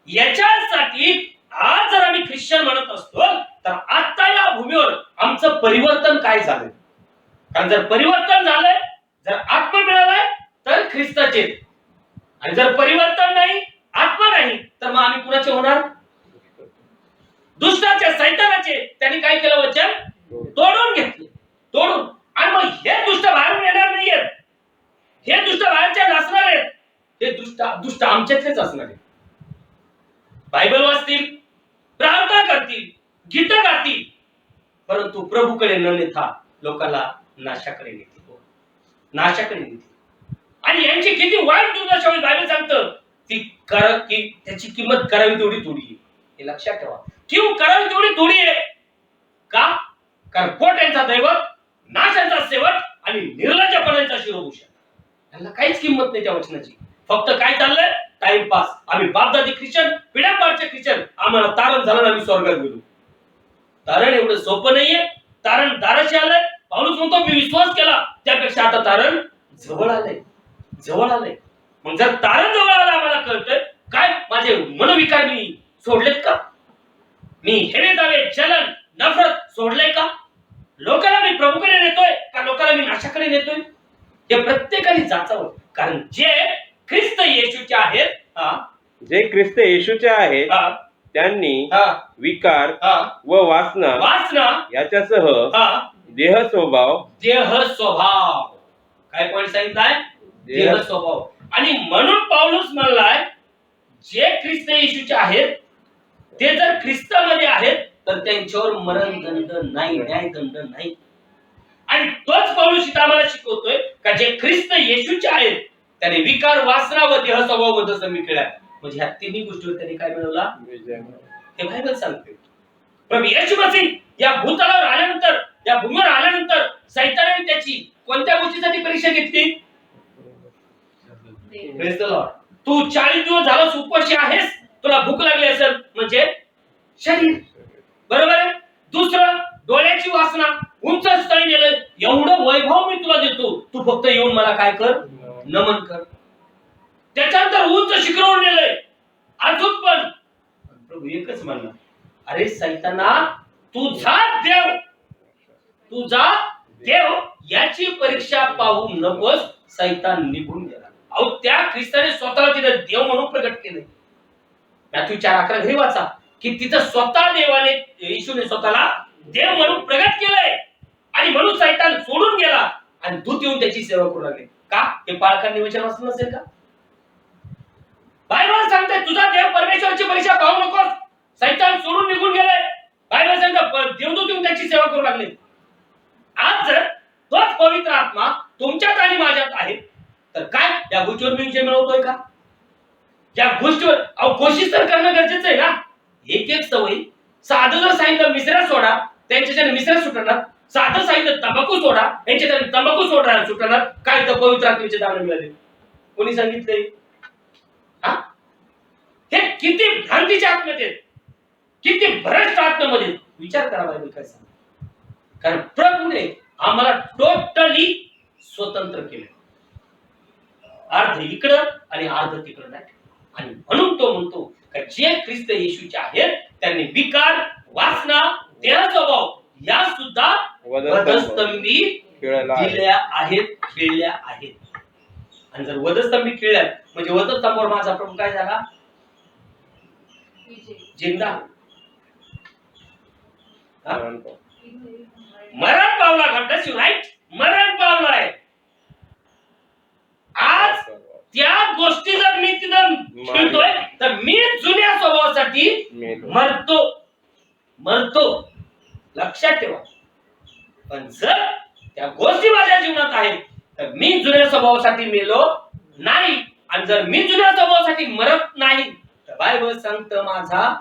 याच्यासाठी आज जर आम्ही ख्रिश्चन म्हणत असतो, तर आता या भूमीवर आमचं परिवर्तन काय झालंय? कारण जर परिवर्तन झालंय, जर आत्मा मिळालाय, तर ख्रिस्ताचे. आणि जर परिवर्तन नाही, आत्मा नाही, तर मग आम्ही कुणाचे होणार? दुष्टाचे, सैतानाचे. त्यांनी काय केलं? वचन तोडून घेतले, तोडून. आणि मग हे दुष्ट बाहेरून येणार नाहीयेत, हे दुष्ट बाहेरच्या नसणार आहेत, हे दुष्ट आमच्यातलेच असणार आहेत. बायबल वाचतील, प्रार्थना करतील, गीत गातील, परंतु प्रभूकडे न नेता लोकांना नाशाकडे नेतील, नाशाकडे नेतील. आणि यांची किती वाईट दुर्दशा होईल बायबल सांगतं, ती की त्याची किंमत करावी तेवढी थोडी आहे. हे लक्षात ठेवा. किंवा करावी तेवढी थोडी आहे. का? कारण पोट यांचा दैवत, नाशांचा सेवक आणि निर्लज्जपणाचा शिरोभूषण. यांना काहीच किंमत नाही त्या वचनाची. फक्त काय चाललंय? टाइमपास. आम्ही बापदादी ख्रिश्चन, पिढ्यापारचे ख्रिश्चन, आम्हाला तारण झालं, आम्ही स्वर्गात गेलो. तारण एवढं सोपं नाहीये. तारण दाराशी आलंय. पाऊलच म्हणतो मी विश्वास केला, त्यापेक्षा आता तारण जवळ आलंय, जवळ आलंय. मग जर तारण जवळ आलं, आम्हाला कळतंय काय माझे मनोविकार मी सोडलेत का? मी हेवे दावे, जलन, नफरत सोडले का? लोकांना मी प्रभूकडे नेतोय का लोकांना मी नाशाकडे नेतोय? हे प्रत्येकाने जाचावं. कारण जे ख्रिस्त येशूचे आहेत, जे ख्रिस्त येशूचे आहेत, त्यांनी विकार व वासना याच्यासह देह स्वभाव काय पॉइंट सांगितलाय? देह स्वभाव. आणि म्हणून पाऊलच म्हणलाय, जे ख्रिस्त येशूचे आहेत ते जर ख्रिस्तामध्ये आहेत, तर त्यांच्यावर मरणदंड नाही, न्यायदंड नाही. आणि तोच पाऊलच इथं आम्हाला शिकवतोय का जे ख्रिस्त येशूचे आहेत त्याने विकार, वासना व देह स्वभाव बद्दल समी केलाय. म्हणजे ह्या तिन्ही गोष्टीवर त्यांनी काय मिळवला? हे बायबल सांगते. प्रभू येशू मसीह या भूतलावर आल्यानंतर, या भूमीवर आल्यानंतर सैतानाने त्याची कोणत्या गोष्टीसाठी परीक्षा घेतली? तू 40 दिवस झाला उपवासी आहेस, तुला भूक लागली असेल, म्हणजे शरीर, बरोबर आहे. दुसरं, डोळ्याची वासना, उंच स्थळी नेलं, एवढं वैभव मी तुला देतो, तू फक्त येऊन मला काय कर? नमन कर. त्याच्यानंतर उंच शिखरावर नेलंय, अजून पण प्रभू एकच म्हणला, अरे सैताना, तुझा देव याची परीक्षा पाहू नकोस. सैतान निघून गेला. अहो, त्या ख्रिस्ताने स्वतःला तिथे देव म्हणून प्रगट केले. मॅथ्यू 4:11 घरी वाचा की तिथं स्वतः देवाने, येशूने स्वतःला देव म्हणून प्रगट केलंय. आणि म्हणून सैतान सोडून गेला आणि दूत येऊन त्याची सेवा करू लागले. का? हे पाळकांनी वचन वाचलं नसेल का? बायबल सांगते तुझा देव परमेश्वराची परीक्षा पाहू नकोस. सैतान सोडून निघून गेलाय. बायबल सांगते देवदूत येऊन त्याची सेवा करू लागले. आज जर तोच पवित्र आत्मा तुमच्यात आणि माझ्यात आहे, तर काय या गोष्टीवर मी विजय मिळवतोय का? या गोष्टीवर कोशिश तर करणं गरजेचं आहे ना. एक एक सवय, साधं जर सांगितलं मिश्रा सोडा, त्यांच्याच्याने मिश्रा सुटणार. साधं सांगितलं तंबाखू सोडा, त्यांच्याच्याने तंबाखू सोडणार सुटणार. काय तर पवित्र आत्म्याचे दान मिळाले? कोणी सांगितलंय? हे किती भ्रांतीच्या आत्म्यात, किती भ्रष्ट आत्म्यामध्ये. विचार करा बायबल काय सांग. कारण प्रभूने आम्हाला टोटली स्वतंत्र केले, अर्ध इकडं आणि अर्ध तिकडं नाही. आणि म्हणून तो म्हणतो का जे ख्रिस्त येशूचे आहेत त्यांनी विकार, वासना, देह स्वभाव या सुद्धा वधस्तंभी दिल्या आहेत, खेळल्या आहेत. आणि जर वधस्तंभी किळल्यात म्हणजे वधस्तंभावर माझा प्रभू काय झाला? जिंदा मरण पावला. घडत राईट, मरण पावलाय. आज त्या गोष्टी जर मी तिथं खेळतोय तर मी जुन्या स्वभावासाठी मरतो. लक्षात ठेवा. पण जर त्या गोष्टी माझ्या जीवनात आहेत तर मी जुन्या स्वभावासाठी मेलो नाही. आणि जर मी जुन्या स्वभावासाठी मरत नाही तर बायबल सांगतं माझा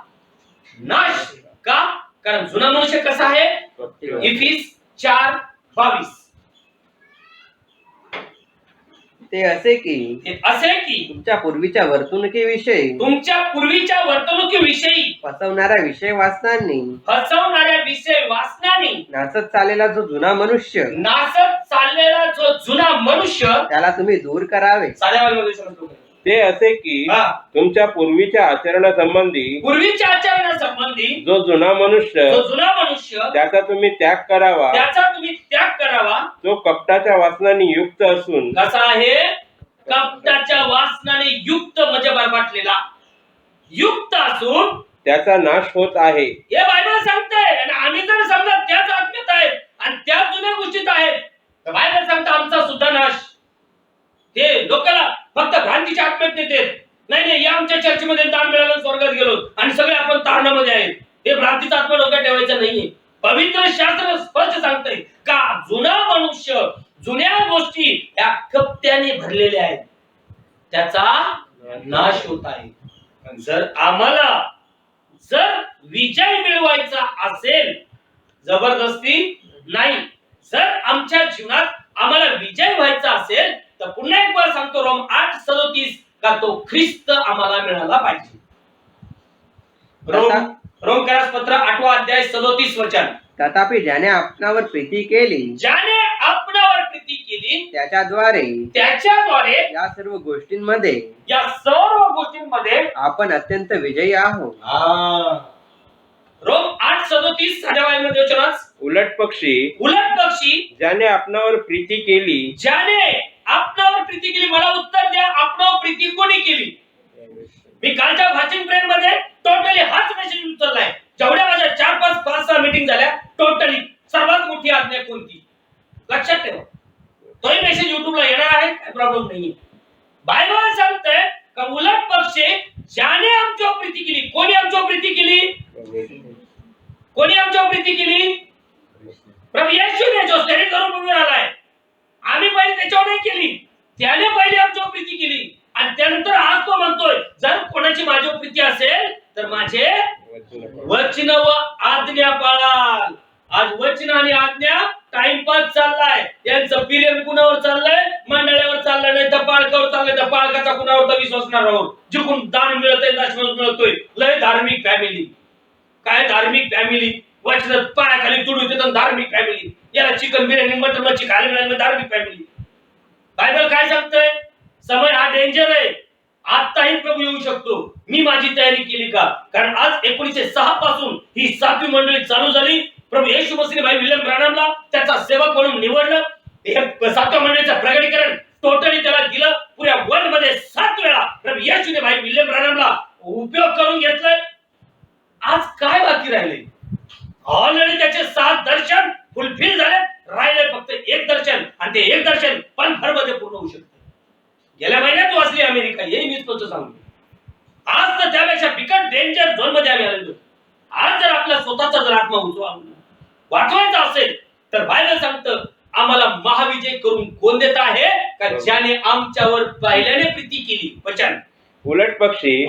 नाश. का? कारण जुना मनुष्य कसा आहे? इफिस 4:22. ते असे की तुमच्या पूर्वीच्या वर्तणुकीविषयी फसवणाऱ्या विषय वासनांनी नाचत चाललेला जो जुना मनुष्य त्याला तुम्ही दूर करावे. ते असे की तुमच्या पूर्वीच्या आचरणासंबंधी जो जुना मनुष्य त्याचा तुम्ही त्याग करावा. जो कपटाच्या वासनाने युक्त असून कसा आहे? कपटाच्या वासनाने युक्त म्हणजे बरबाटलेला, युक्त असून त्याचा नाश होत आहे. हे बायबल सांगतंय. आणि आम्ही जर समजा त्याच आत्म्यात आहेत आणि त्याच जुन्या गोष्टीत आहेत तर बायबल सांगतं आमचा सुद्धा नाश. ते लोकांना फक्त भ्रांतीच्या आत्म्यात नेते. नाही या आमच्या चर्चेमध्ये दान मिळालं स्वर्गात गेलो आणि सगळे आपण तारणामध्ये आहेत. हे भ्रांतीचा आत्मा डोक्यात ठेवायचा नाहीये. पवित्र शास्त्र स्पष्ट सांगतंय का जुना मनुष्य, जुन्या गोष्टी या कपट्याने भरलेल्या आहेत, त्याचा नाश होत आहे. जर आम्हाला विजय मिळवायचा असेल, जबरदस्ती नाही, जर आमच्या जीवनात आम्हाला विजय व्हायचा असेल तर पुन्हा एक बार सांगतो रोम 8:37 का तो ख्रिस्त आम्हाला मिळाला पाहिजे. रोमकरास पत्र 8वा अध्याय 37 वचन. तथापि ज्याने आपणावर प्रीती केली त्याच्याद्वारे या सर्व गोष्टींमध्ये आपण अत्यंत विजयी आहोत. रोम 8:37 साध्या वाक्यामध्ये वचनात उलट पक्षी ज्याने आपणावर प्रीती केली. मला उत्तर द्या, आपणावर प्रीती कोणी केली? मी कालच्या भाषण प्रेड मध्ये टोटली हाच मेसेज उचललाय. जेवढ्या माझ्या 4-5-6 मीटिंग झाल्या टोटली सर्वात मोठी आज्ञा कोणती? लक्षात ठेवा. तोही मेसेज युट्यूबला येणार आहे, काही प्रॉब्लेम नाहीये. बायबल सांगतंय का उलट पक्षी ज्याने आमच्यावर प्रीती केली. कोणी आमच्यावर प्रीती केली? प्रभू येशूने जो शरीर धरून उभे राहिलाय. आम्ही पहिले त्याच्यावर नाही केली, त्याने पहिले आमच्यावर प्रीती केली. आणि त्यानंतर आज तो म्हणतोय जर कोणाची माझ्यावर प्रीती असेल तर माझे वचन व आज्ञा पाळाल. आज वचन आणि आज्ञा टाइमपास चाललाय. यांचं प्रेम कुणावर चाललंय? मंडळावर चाललंय, नाही तर पाळकावर चाललंय. तर पाळकाचा कुणावर तर विश्वास नाही राहून जिकून दान मिळतंय, दशमलव मिळतोय. लय धार्मिक फॅमिली. काय धार्मिक फॅमिली? वचन पायाखाली तुडवते तर धार्मिक फॅमिली. याला चिकन बिर्याणी मटन मच्छी खायला मिळाली धार्मिक फॅमिली. बायबल काय सांगतंय? समय हा डेंजर आहे. आताही प्रभू येऊ शकतो. मी माझी तयारी केली का? कारण आज 1906 पासून ही 7वी मंडळी चालू झाली. प्रभू येशू मसीह भाई विल्यम ब्रॅनमला त्याचा सेवक म्हणून निवडलं. हे 7व्या मंडळीचं प्रगटीकरण टोटली त्याला दिलं. पुऱ्या वर्ल्ड मध्ये 7 वेळा प्रभू येशूने भाई विल्यम ब्रॅनमला उपयोग करून घेतलाय. आज काय बाकी राहिले? ऑलरेडी त्याचे 7 दर्शन फुलफिल झाले. राहिले फक्त एक दर्शन आणि ते एक दर्शन पण मध्ये पूर्ण होऊ शकते. गेल्या महिन्यात वाचली अमेरिका. हे मी स्पष्ट सांगतो. आज तर त्यापेक्षा बिकट डेंजर झोन मध्ये आम्ही आलेलो. आज जर आपला स्वतःचा जर आत्मा वाचवायचा असेल तर बायबल सांगतं आम्हाला महाविजय करून कोण देत आहे? का ज्याने आमच्यावर पहिल्याने प्रीती केली. वचन उलट पक्षी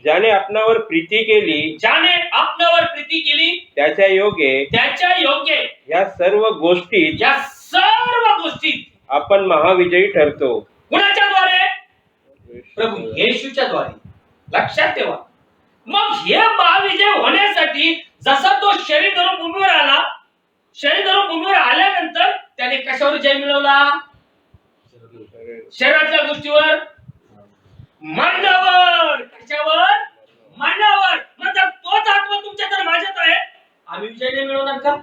ज्याने आपणावर प्रीती केली त्याच्या योग्य या सर्व गोष्टीत आपण महाविजयी ठरतो. कुणाच्या द्वारे? प्रभू येशूच्या द्वारे. लक्षात ठेवा. मग हे महाविजय होण्यासाठी जसा तो शरीर धरून भूमीवर आला, शरीर धरून भूमीवर आल्यानंतर त्याने कशावर जय मिळवला? शरीरातल्या गोष्टीवर, मरणावर. कशावर? मरणावर. म्हणजे तोच आत्मा तुमच्या तर माझ्यात आहे. आम्ही विजय नाही मिळवणार का?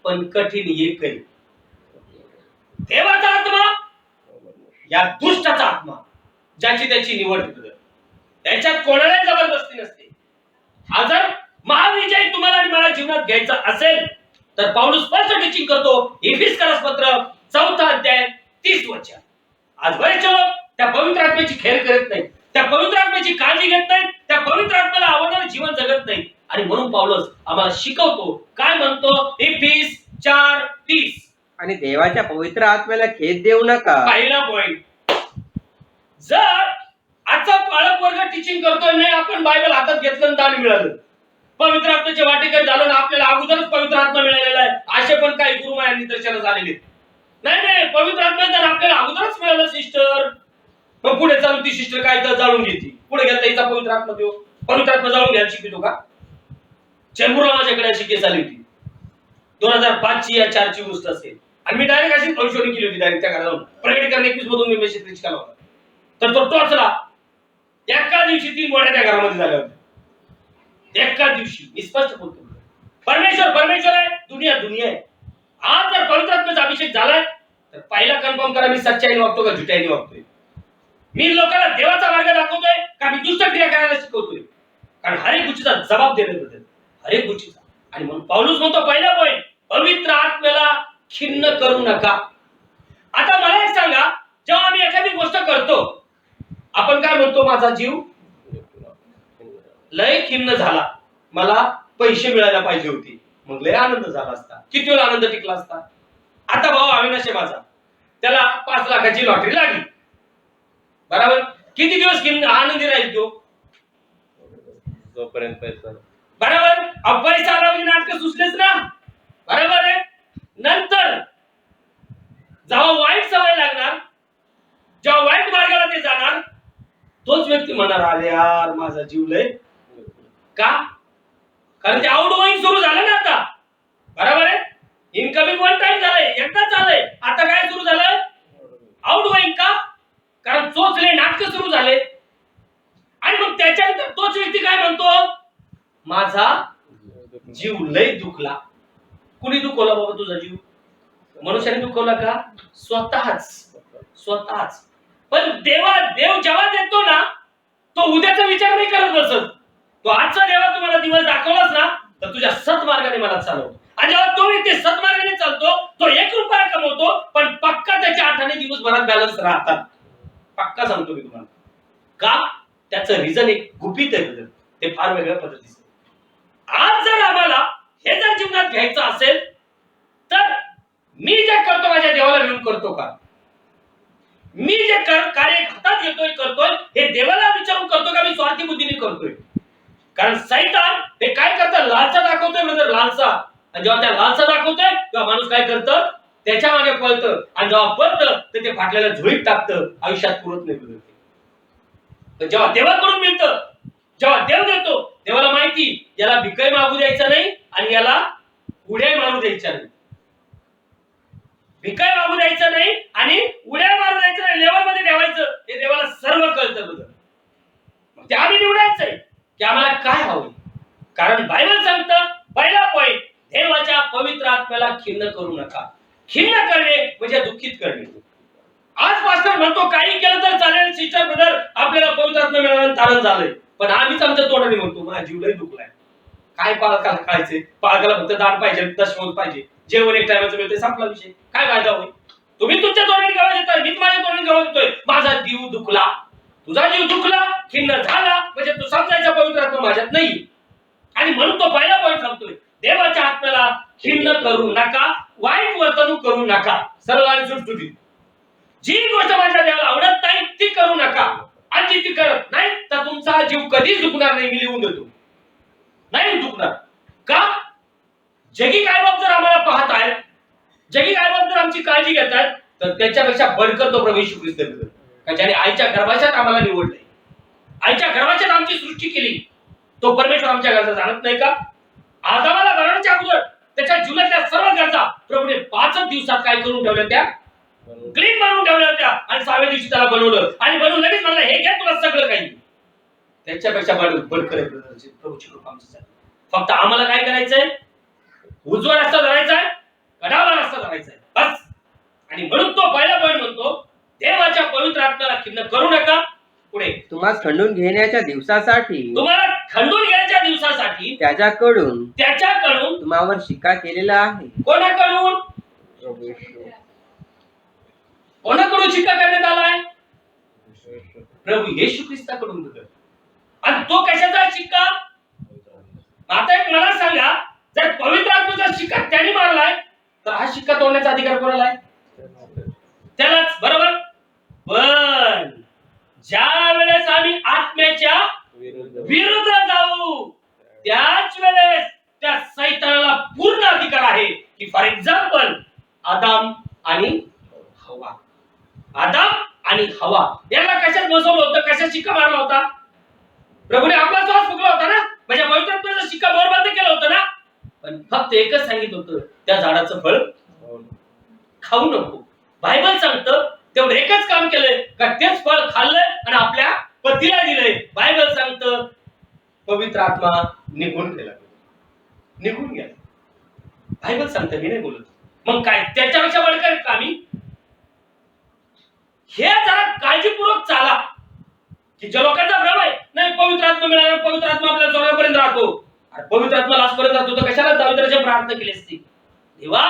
पण कठीण एकही देवाचा आत्मा या दुष्टाचा आत्मा ज्याची त्याची निवड करतो, त्याच्यात कोणालाही जबरदस्ती नसते. हा जर महाविजय तुम्हाला आणि मला जीवनात घ्यायचा असेल तर पाऊलस स्पष्ट टीचिंग करतो. इफिसकरस पत्र 4 अध्याय 30 वचन. आज बरेचसे लोक त्या पवित्र आत्म्याची खेळ करत नाहीत, त्या पवित्र आत्म्याची काळजी घेत नाहीत, त्या पवित्र आत्म्याला आवडणारे जीवन जगत नाहीत. आणि म्हणून पाऊलस आम्हाला शिकवतो, काय म्हणतो इफिस 4:30. आणि देवाच्या पवित्र आत्म्याला खेद देऊ नका. पहिला पॉइंट, जर आजचा पालक वर्ग टीचिंग करतोय नाही आपण बायबल हातात घेतलं आणि दान मिळालं, पवित्र आत्म्याचे वाटेकरी झालं ना, आपल्याला अगोदरच पवित्र आत्मा मिळालेला आहे असे पण काही गुरुमाया निदर्शनं झालेले. नाही, पवित्र आत्म्याचं आपल्याला अगोदरच मिळालं सिस्टर. मग पुढे चालून ती सिस्टर काय तर जाळून घेते, पुढे घेता हिचा पवित्र आत्मा देऊ, पवित्र आत्मा जाळून घ्यायला शिकतो का? चेंबूरला माझ्याकडे अशी केस आली होती 2005 या 4 गोष्ट असेल, आणि मी डायरेक्ट अशी भविष्यवाणी केली होती. डायरेक्ट त्या घरात प्रगटीकरण 21 मधून मी मेसेज रीच केला होता. तर तो टोचला, एका दिवशी 3 गोड्या त्या घरामध्ये झाल्या होत्या. एका दिवशी. मी स्पष्ट बोलतो, परमेश्वर आहे, दुनिया आहे. आज जर पवित्र आत्म्याचा अभिषेक झालाय तर पहिला कन्फर्म करा, मी सच्चाईने वागतो का झुटाईने वागतोय, मी लोकांना देवाचा मार्ग दाखवतोय का मी दुष्ट क्रिया करायला शिकवतोय. कारण हर एक गोष्टीचा जबाब देण्याबद्दल, हर एक गोष्टीचा. आणि म्हणून पाऊलस म्हणतो पहिला पॉइंट, पवित्र आत्म्याला खिन्न करू नका. आता मला एक सांगा, जेव्हा आम्ही एखादी गोष्ट करतो आपण काय म्हणतो, माझा जीव लय खिन्न झाला, मला पैसे मिळायला पाहिजे होते, मग लय आनंद झाला असता. किती वेळ आनंद टिकला असता. आता भाऊ अविनाश माझा, त्याला 5 लाखाची लॉटरी लागली, बरोबर. किती दिवस खिन्न आनंदी राहील तो? जोपर्यंत पैसा. बरोबर. पैसा आला म्हणजे नाटक सुचलेच ना, बरोबर आहे. नंतर जेव्हा वाईट सवय लागणार, जेव्हा वाईट मार्गाला ते जाणार, तोच व्यक्ती म्हणणार, अरे यार माझा जीव लय. का? कारण ते आउटगोइंग सुरू झालं ना आता, बरोबर आहे. इनकमिंग वन टाइम झालंय, एकदाच झालंय, आता काय सुरू झालं? आउटगोइंग. का? कारण चोचले नाटक सुरू झाले. आणि मग त्याच्यानंतर तोच व्यक्ती काय म्हणतो, माझा जीव लय दुखला. कुणी दुखवला बाबा तुझा जीव? मनुष्याने दुखवला का? स्वतःच. पण देव जेव्हा देतो ना, तो उद्याचा विचार नाही करत बसत. तो आजचा देवा तुम्हाला दिवस दाखवलाच ना, तर तुझ्या सत्मार्गाने मला चालवतो. आणि जेव्हा तो व्यक्ती सत्मार्गाने चालतो, तो 1 रुपया कमवतो, पण पक्का त्याच्या 8 आणे दिवसभरात बॅलन्स राहतात. पक्का सांगतो मी तुम्हाला. का? त्याचं रिझन एक गुपित आहे, ते फार वेगळ्या पद्धतीचं. आज जर आम्हाला हे जर जीवनात घ्यायचं असेल तर मी जे करतो माझ्या देवाला घेऊन करतो का? मी जे कार्य हातात घेतोय करतोय हे देवाला विचारून करतो का मी स्वार्थी बुद्धीने करतोय? कारण सैतान हे काय करतं, लालसा दाखवतोय ब्रदर, लालसा. आणि जेव्हा त्या लालसा दाखवतोय तेव्हा माणूस काय करतं, त्याच्या मागे पळतं. आणि जेव्हा पळतं तर ते फाटलेल्या झोळीत टाकतं, आयुष्यात पुरत नाही ब्रदर. पण जेव्हा देवाकडून मिळतं, जेव्हा देव देतो, देवाला माहिती याला भिकाई मागू द्यायचं नाही आणि याला उड्या मारू द्यायच्या नाही. भिकाई मागू द्यायचं नाही आणि उड्या मारू द्यायचं नाही, लेवल मध्ये ठेवायचं. हे देवाला सर्व कळतं ब्रदर. मग ते आम्ही निवडायचंय की आम्हाला काय हवंय. कारण बायबल सांगतं पहिला पॉइंट, देवाच्या पवित्र आत्म्याला खिन्न करू नका. खिन्न करणे म्हणजे दुःखित करणे. आज पास्टर म्हणतो काही केलं तर चालेल सिस्टर ब्रदर, आपल्याला पवित्र आत्मा मिळालं तारण झालंय. पण आम्हीच आमच्या तोंडाने म्हणतो माझा जीव लय दुखलाय. काय पाळकाला खायचे? पाळकाला फक्त दान पाहिजे, दशमोल पाहिजे, जेवण 1 टायमाचं मिळते, संपला विषय. काय फायदा होईल? तुम्ही तुमच्या तोंडाने गवा देताय, मीच माझ्या तोंडाने गवा देतोय. माझा जीव दुखला, तुझा जीव दुखला, खिन्न झाला म्हणजे तू समजायचा पवित्र आत्मा माझ्यात नाही. आणि म्हणून तो पहिला पॉईंट सांगतोय, देवाच्या आत्म्याला खिन्न करू नका, वाईट वर्तणूक करू नका. सरळ आणि सुटसुटीत. जी गोष्ट माझ्या देवाला आवडत नाही ती करू नका. आणि जी ती करत नाही तर तुमचा जीव कधीच दुखणार नाही. मी लिहून देतो, नाही दुखणार. का? जगी काय बाब जर आम्हाला पाहत आहेत, जगी काय बाब जर आमची काळजी घेत आहेत, तर त्याच्यापेक्षा बडकर तो प्रभू येशू ख्रिस्त आहे. ज्याने आईच्या गर्भाशात आम्हाला निवडले, आईच्या गर्भाशात आमची सृष्टी केली. तो परमेश्वर आमच्या गरजा जाणत नाही का? आदामाला बनवण्याच्या अगोदर त्याच्या जीवनातल्या सर्व गरजा प्रभूने 5 दिवसात काय करून ठेवल्या, त्या क्लीन बनवून ठेवल्या होत्या. आणि 6व्या दिवशी त्याला बनवलं आणि बनवून लगेच म्हणलं हे घ्या तुला सगळं काही. त्याच्यापेक्षा बडकर आहे प्रभूची कृपा आमच्यासाठी. फक्त आम्हाला काय करायचंय, उजवा रस्ता धरायचा आहे, कडावला रस्ता धरायचा आहे, बस. आणि म्हणून तो पहिला पॉईंट म्हणतो देवाच्या पवित्र आत्म्याला खिन्न करू नका. पुढे तुम्हाला खंडून घेण्याच्या दिवसासाठी तुम्हाला खंडून घ्यायच्या दिवसासाठी त्याच्याकडून तुम्हावर शिक्का केलेला आहे. कोणाकडून कोणाकडून शिक्का करण्यात आलाय? प्रभू येशू ख्रिस्ताकडून बघ. आणि तो कशाचा शिक्का? आता एक मला सांगा, जर पवित्र आत्म्याचा शिक्का त्याने मारलाय तर हा शिक्का तोडण्याचा अधिकार कोणाला आहे? त्यालाच, बरोबर. पण ज्या वेळेस आम्ही आत्म्याच्या विरुद्ध जाऊ त्याच वेळेस त्या सैतानाला पूर्ण अधिकार आहे की फॉर एक्झाम्पल आदाम आणि हवा याला कशात बसवलं होतं? कशात शिक्का मारला होता? प्रभूने आपला श्वास फुकला होता ना, म्हणजे पवित्र आत्म्याचा शिक्का मोरबंद केला होता ना. पण फक्त एकच सांगितलं होतं, त्या झाडाचं फळ खाऊ नको. बायबल सांगतं तेवढं एकच काम केलंय का तेच फळ खाल्लंय आणि आपल्या पतीला दिलंय. बायबल सांगतं पवित्र आत्मा निघून गेला. बायबल सांगतं, मी नाही बोलत. मग काय त्याच्यापेक्षा बळकट का आम्ही? हे जरा काळजीपूर्वक चाला. की ज्या लोकांचा भ्रम आहे नाही पवित्र आत्मा मिळाला, पवित्र आत्मा आपल्या स्वर्गापर्यंत राहतो. अरे पवित्र आत्मा लास्टपर्यंत राहतो तर कशाला दाविदाची प्रार्थना केली असती? देवा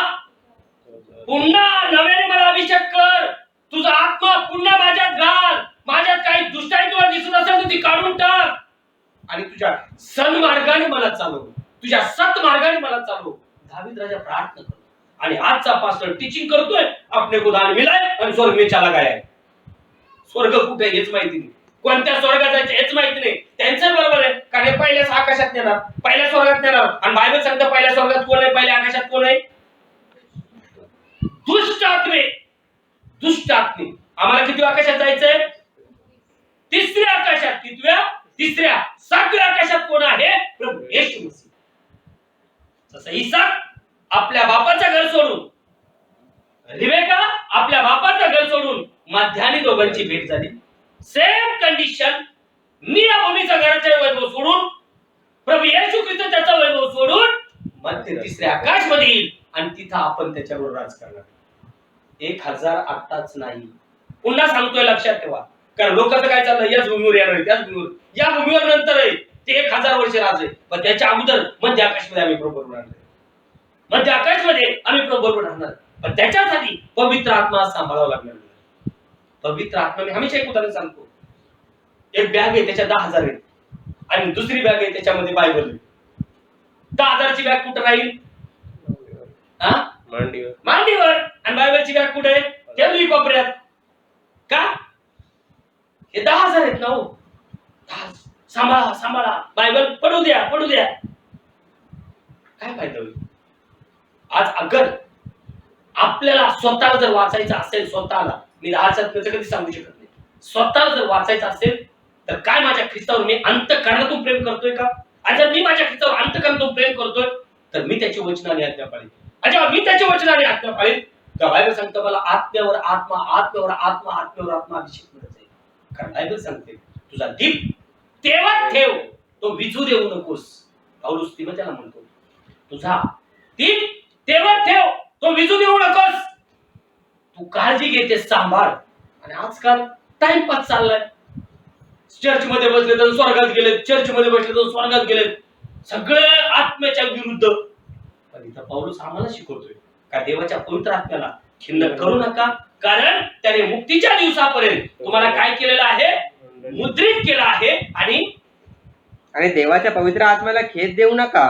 पुन्हा नव्याने मला अभिषेक कर, तुझा आत्मा पुन्हा माझ्यात घाल, माझ्यात काही दुष्टाई तुला दिसत असेल तर ती काढून टाक आणि तुझ्या सन्मार्गाने मला चालव, तुझ्या सत्मार्गाने मला चालव. दावीद राजा प्रार्थना करतो आणि आजचा पास्टर टीचिंग करतोय अपने को दान मिलाय आणि स्वर्ग में चला गया. स्वर्ग कुठे हेच माहिती नाही, कोणत्या स्वर्गात जायचं हेच माहिती नाही. त्यांचं बरोबर आहे कारण पहिल्याच आकाशात नेणार, पहिल्या स्वर्गात नेणार. आणि बायबल सांगतं पहिल्या स्वर्गात कोण आहे, पहिल्या आकाशात कोण आहे? दुष्ट आत्मे. आम्हाला किती आकाशात जायचंय? तिसऱ्या आकाशात. तिसऱ्या 7व्या आकाशात कोण आहे? प्रभू येशू मसीह. जसं इसाक आपल्या बापाचं घर सोडून, रिबेका आपल्या बापाचं घर सोडून मध्याने दोघांची भेट झाली. सेम कंडिशन, मी या भूमीचं घराचे वैभव सोडून, प्रभू येशू ख्रिस्त त्याचा वैभव सोडून मध्य तिसऱ्या आकाश मध्ये येईल आणि तिथं आपण त्याच्यावर राज करणार. 1000 आत्ताच नाही, पुन्हा सांगतोय लक्षात ठेवा. कारण लोकांचं काय चाललंय, याच भूमीवर येणार आहे, त्याच भूमीवर, या भूमीवर नंतर आहे ते 1000 वर्ष राज आहे. पण त्याच्या अगोदर मध्य आकाशमध्ये आम्ही प्रभू राहणार, मध्य आकाशमध्ये आम्ही प्रभू राहणार. पण त्याच्यासाठी पवित्र आत्मा सांभाळावा लागणार. पवित्र आत्मा मी हमेशा एक उदाहरण सांगतो. एक बॅग आहे त्याच्या 10,000 आहेत आणि दुसरी बॅग आहे त्याच्यामध्ये बायबल आहे. 10,000ची बॅग कुठं राहील? मांडीवर. आणि बायबलची बॅग कुठे आहे? ठेवली कोपऱ्यात. का? हे 10,000 आहेत ना हो. सांभाळा बायबल पडू द्या. काय फायदा होईल? आज अगर आपल्याला स्वतःला जर वाचायचं असेल, स्वतःला, मी त्याचं कधी सांगू शकत नाही, स्वतःला जर वाचायचं असेल तर काय माझ्या ख्रिस्तावर मी अंतःकरणातून प्रेम करतोय का? आणि जर मी माझ्या ख्रिस्तावर अंतःकरणातून प्रेम करतोय तर मी त्याची वचनाने आज्ञा पाळीन. आणि जेव्हा मी त्याच्या वचनाने आज्ञा पाळीन तर बायबल सांगतं मला आत्म्यावर आत्मा अभिषेक मिळत जाईल. कारण बायबल सांगते तुझा दीप तेव्हा ठेव, तो विझू देऊ नकोस. पौलुस तिमोथेला म्हणतो तुझा दीप तेव्हा ठेव, तो विझू देऊ नकोस. तू काळजी घे, ते सांभाळ. आणि आजकाल टाइमपास चाललाय. चर्च मध्ये बसले तर स्वर्गात गेले, चर्च मध्ये बसले तर स्वर्गात गेले, सगळे आत्म्याच्या विरुद्ध. पण इथं पौलुस आम्हाला शिकवतोय का देवाच्या पवित्र आत्म्याला खिन्न करू नका, कारण त्याने मुक्तीच्या दिवसापर्यंत तुम्हाला काय केलेलं आहे? मुद्रित केलं आहे. आणि देवाच्या पवित्र आत्म्याला खेद देऊ नका,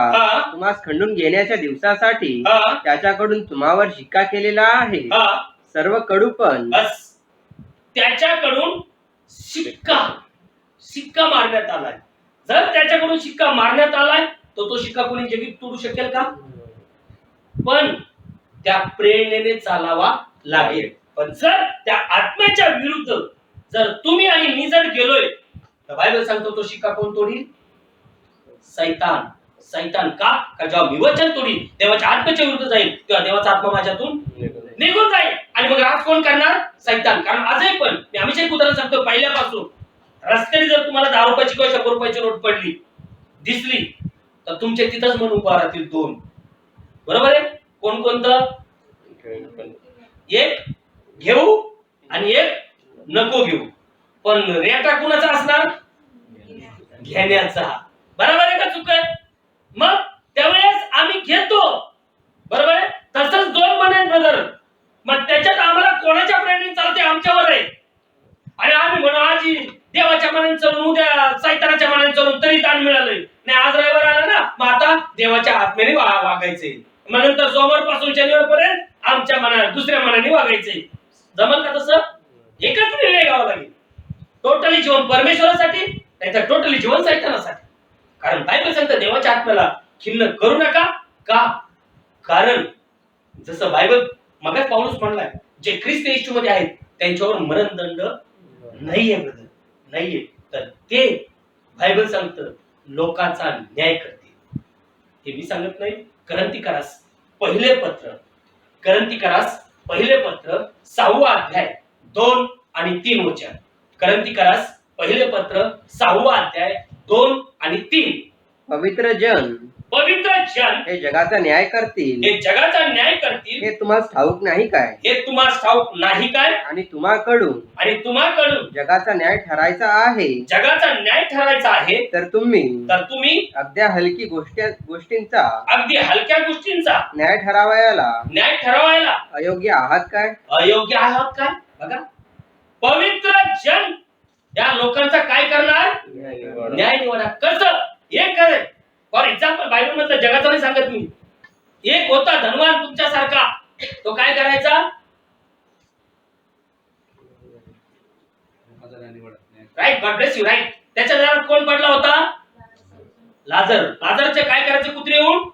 तुम्हाला खंडून घेण्याच्या दिवसासाठी त्याच्याकडून तुम्हावर शिक्का केलेला आहे. सर्व कडूपण त्याच्याकडून शिक्का मारण्यात आलाय. जर त्याच्याकडून शिक्का मारण्यात आलाय तर तो शिक्का कोणी जगी तोडू शकेल का? पण त्या प्रेरणेने चालावा लागेल. पण जर त्या आत्म्याच्या विरुद्ध जर तुम्ही आणि मी जर गेलोय तर बायबल सांगतो तो शिक्का कोण तोडील? सैतान. का? जेव्हा मी वचन तोडील, देवाच्या आत्म्याच्या विरुद्ध जाईल, तेव्हा देवाचा आत्मा माझ्यातून निघून जाईल. आणि मग राज कोण करणार? सैतान. कारण आजही पण मी हमेशा एक उदाहरण सांगतो, पहिल्यापासून रस्त्याने जर तुम्हाला 10 रुपयाची किंवा 100 रुपयाची नोट पडली दिसली तर तुमच्या तिथंच मन उभा राहतील 2. बरोबर आहे? कोणतं? एक घेऊ आणि एक नको घेऊ. पण रेटा कुणाचा असणार? घेण्याचा. बरोबर आहे का चूक आहे? मग त्यावेळेस आम्ही घेतो. बरोबर आहे. तसंच 2 मन आहेत ब्रदर. मग त्याच्यात आम्हाला कोणाच्या प्रेरणेने चालते आमच्यावर आहे. आणि आम्ही म्हणू आजी देवाच्या मनाने चालून उद्या सैतानाच्या मनाने चालून तरी दान मिळालंय नाही. आज रविवार आला ना, मग आता देवाच्या आत्म्याने वागायचंय. मग नंतर सोमवार पासून शनिवार पर्यंत आमच्या मनाने दुसऱ्या मनाने वागायचंय. जमल का तसं? एकच निर्णय घ्यावा लागेल. टोटली जीवन परमेश्वरासाठी नाहीतर टोटली जीवन सैतानासाठी. कारण बायबल सांगतं देवाच्या आत्म्याला खिन्न करू नका. का? कारण जसं बायबल मगाच पाऊलच म्हणलाय, जे ख्रिस्त येशूमध्ये आहेत त्यांच्यावर मरणदंड नाहीये ब्रदर, नाहीये. तर ते बायबल सांगतं लोकांचा न्याय करतील. हे मी सांगत नाही. करंथीकरास पहिले पत्र 6वा अध्याय 2 आणि 3 वचन. करंथीकरास पहिले पत्र 6वा अध्याय 2 आणि 3. पवित्र जन हे जगाचा न्याय करतील, हे जगाचा न्याय करतील. हे तुम्हाला ठाऊक नाही काय? हे तुम्हाला ठाऊक नाही काय? आणि तुम्हाकडून जगाचा न्याय ठरायचा आहे. जगाचा न्याय ठरायचा आहे. तर तुम्ही अगदी हलक्या गोष्टींचा न्याय ठरवायला अयोग्य आहात काय? बघा, पवित्र जन या लोकांचा काय करणार? न्याय निवडा. कसं? हे करेल. फॉर एक्झाम्पल बायबल मधलं जगाचं नाही सांगत मी. एक होता धनवान तुमच्यासारखा. तो काय करायचा? Right. God bless you. Right. त्याच्या दारात कोण पडला होता? लाजरचे काय करायचे? कुत्रे येऊन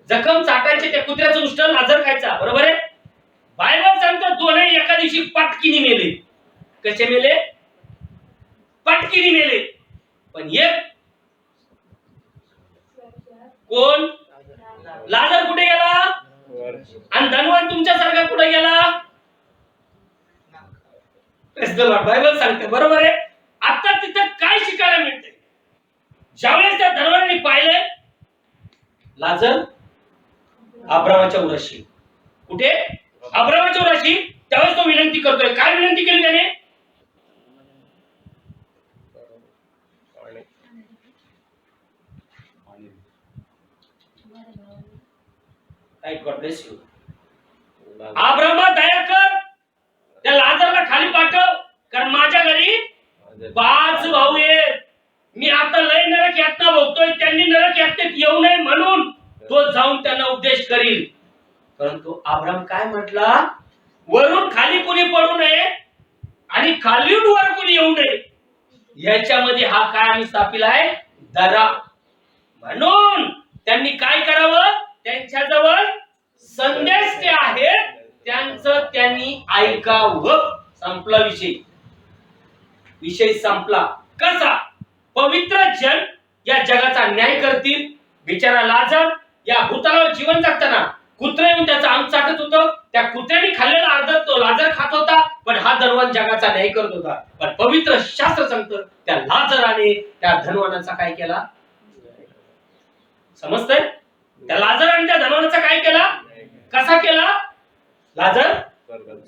जखम चाटायचे. त्या कुत्र्याचं उष्ट लाजर खायचा. बरोबर आहे. बायबल सांगतं दोन्ही एका दिवशी पटकीने मेले. कसे मेले? पटकीने मेले. पण एक कोण? लाजर कुठे गेला? आणि धनवान तुमच्यासारखा कुठे गेला? बायबल सांगते. बरोबर आहे. आता तिथं काय शिकायला मिळते? ज्यावेळेस त्या धनवानाने पाहिलंय लाजर अब्रामाच्या उराशी. कुठे? अब्रामाच्या उराशी. त्यावेळेस तो विनंती करतोय. काय विनंती केली त्याने? God bless you. अब्रामा दया कर, त्या लाजरला खाली पाठव. कारण माझ्या घरी 5 भाऊ आहेत. मी आता लय नरक यातना भोगतोय. त्यांनी नरक यातनेत येऊ नये म्हणून तो जाऊन त्यांना उपदेश करील. परंतु अब्राम काय म्हटला? वरून खाली कोणी पडू नये आणि खालीहून वर कोणी येऊ नये. याच्यामध्ये हा काय आम्ही स्थापिलाय? दरा. म्हणून त्यांनी काय करावं? त्यांच्याजवळ संदेश ते आहेत त्यांचं त्यांनी ऐकावं. संपला विषय संपला. कसा? पवित्र जन या जगाचा न्याय करतील. बिचारा लाजर या भूतलावर जीवन जगताना कुत्रे येऊन त्याचा अंग चाटत होतं. त्या कुत्र्याने खाल्लेला अर्ध तो लाजर खात होता. पण हा धनवान जगाचा न्याय करत होता. पण पवित्र शास्त्र सांगतं त्या लाजराने त्या धनवानाचा काय केला? समजतंय? त्या लाजर आणि त्या धनवानाचा काय केला? कसा केला? लाजर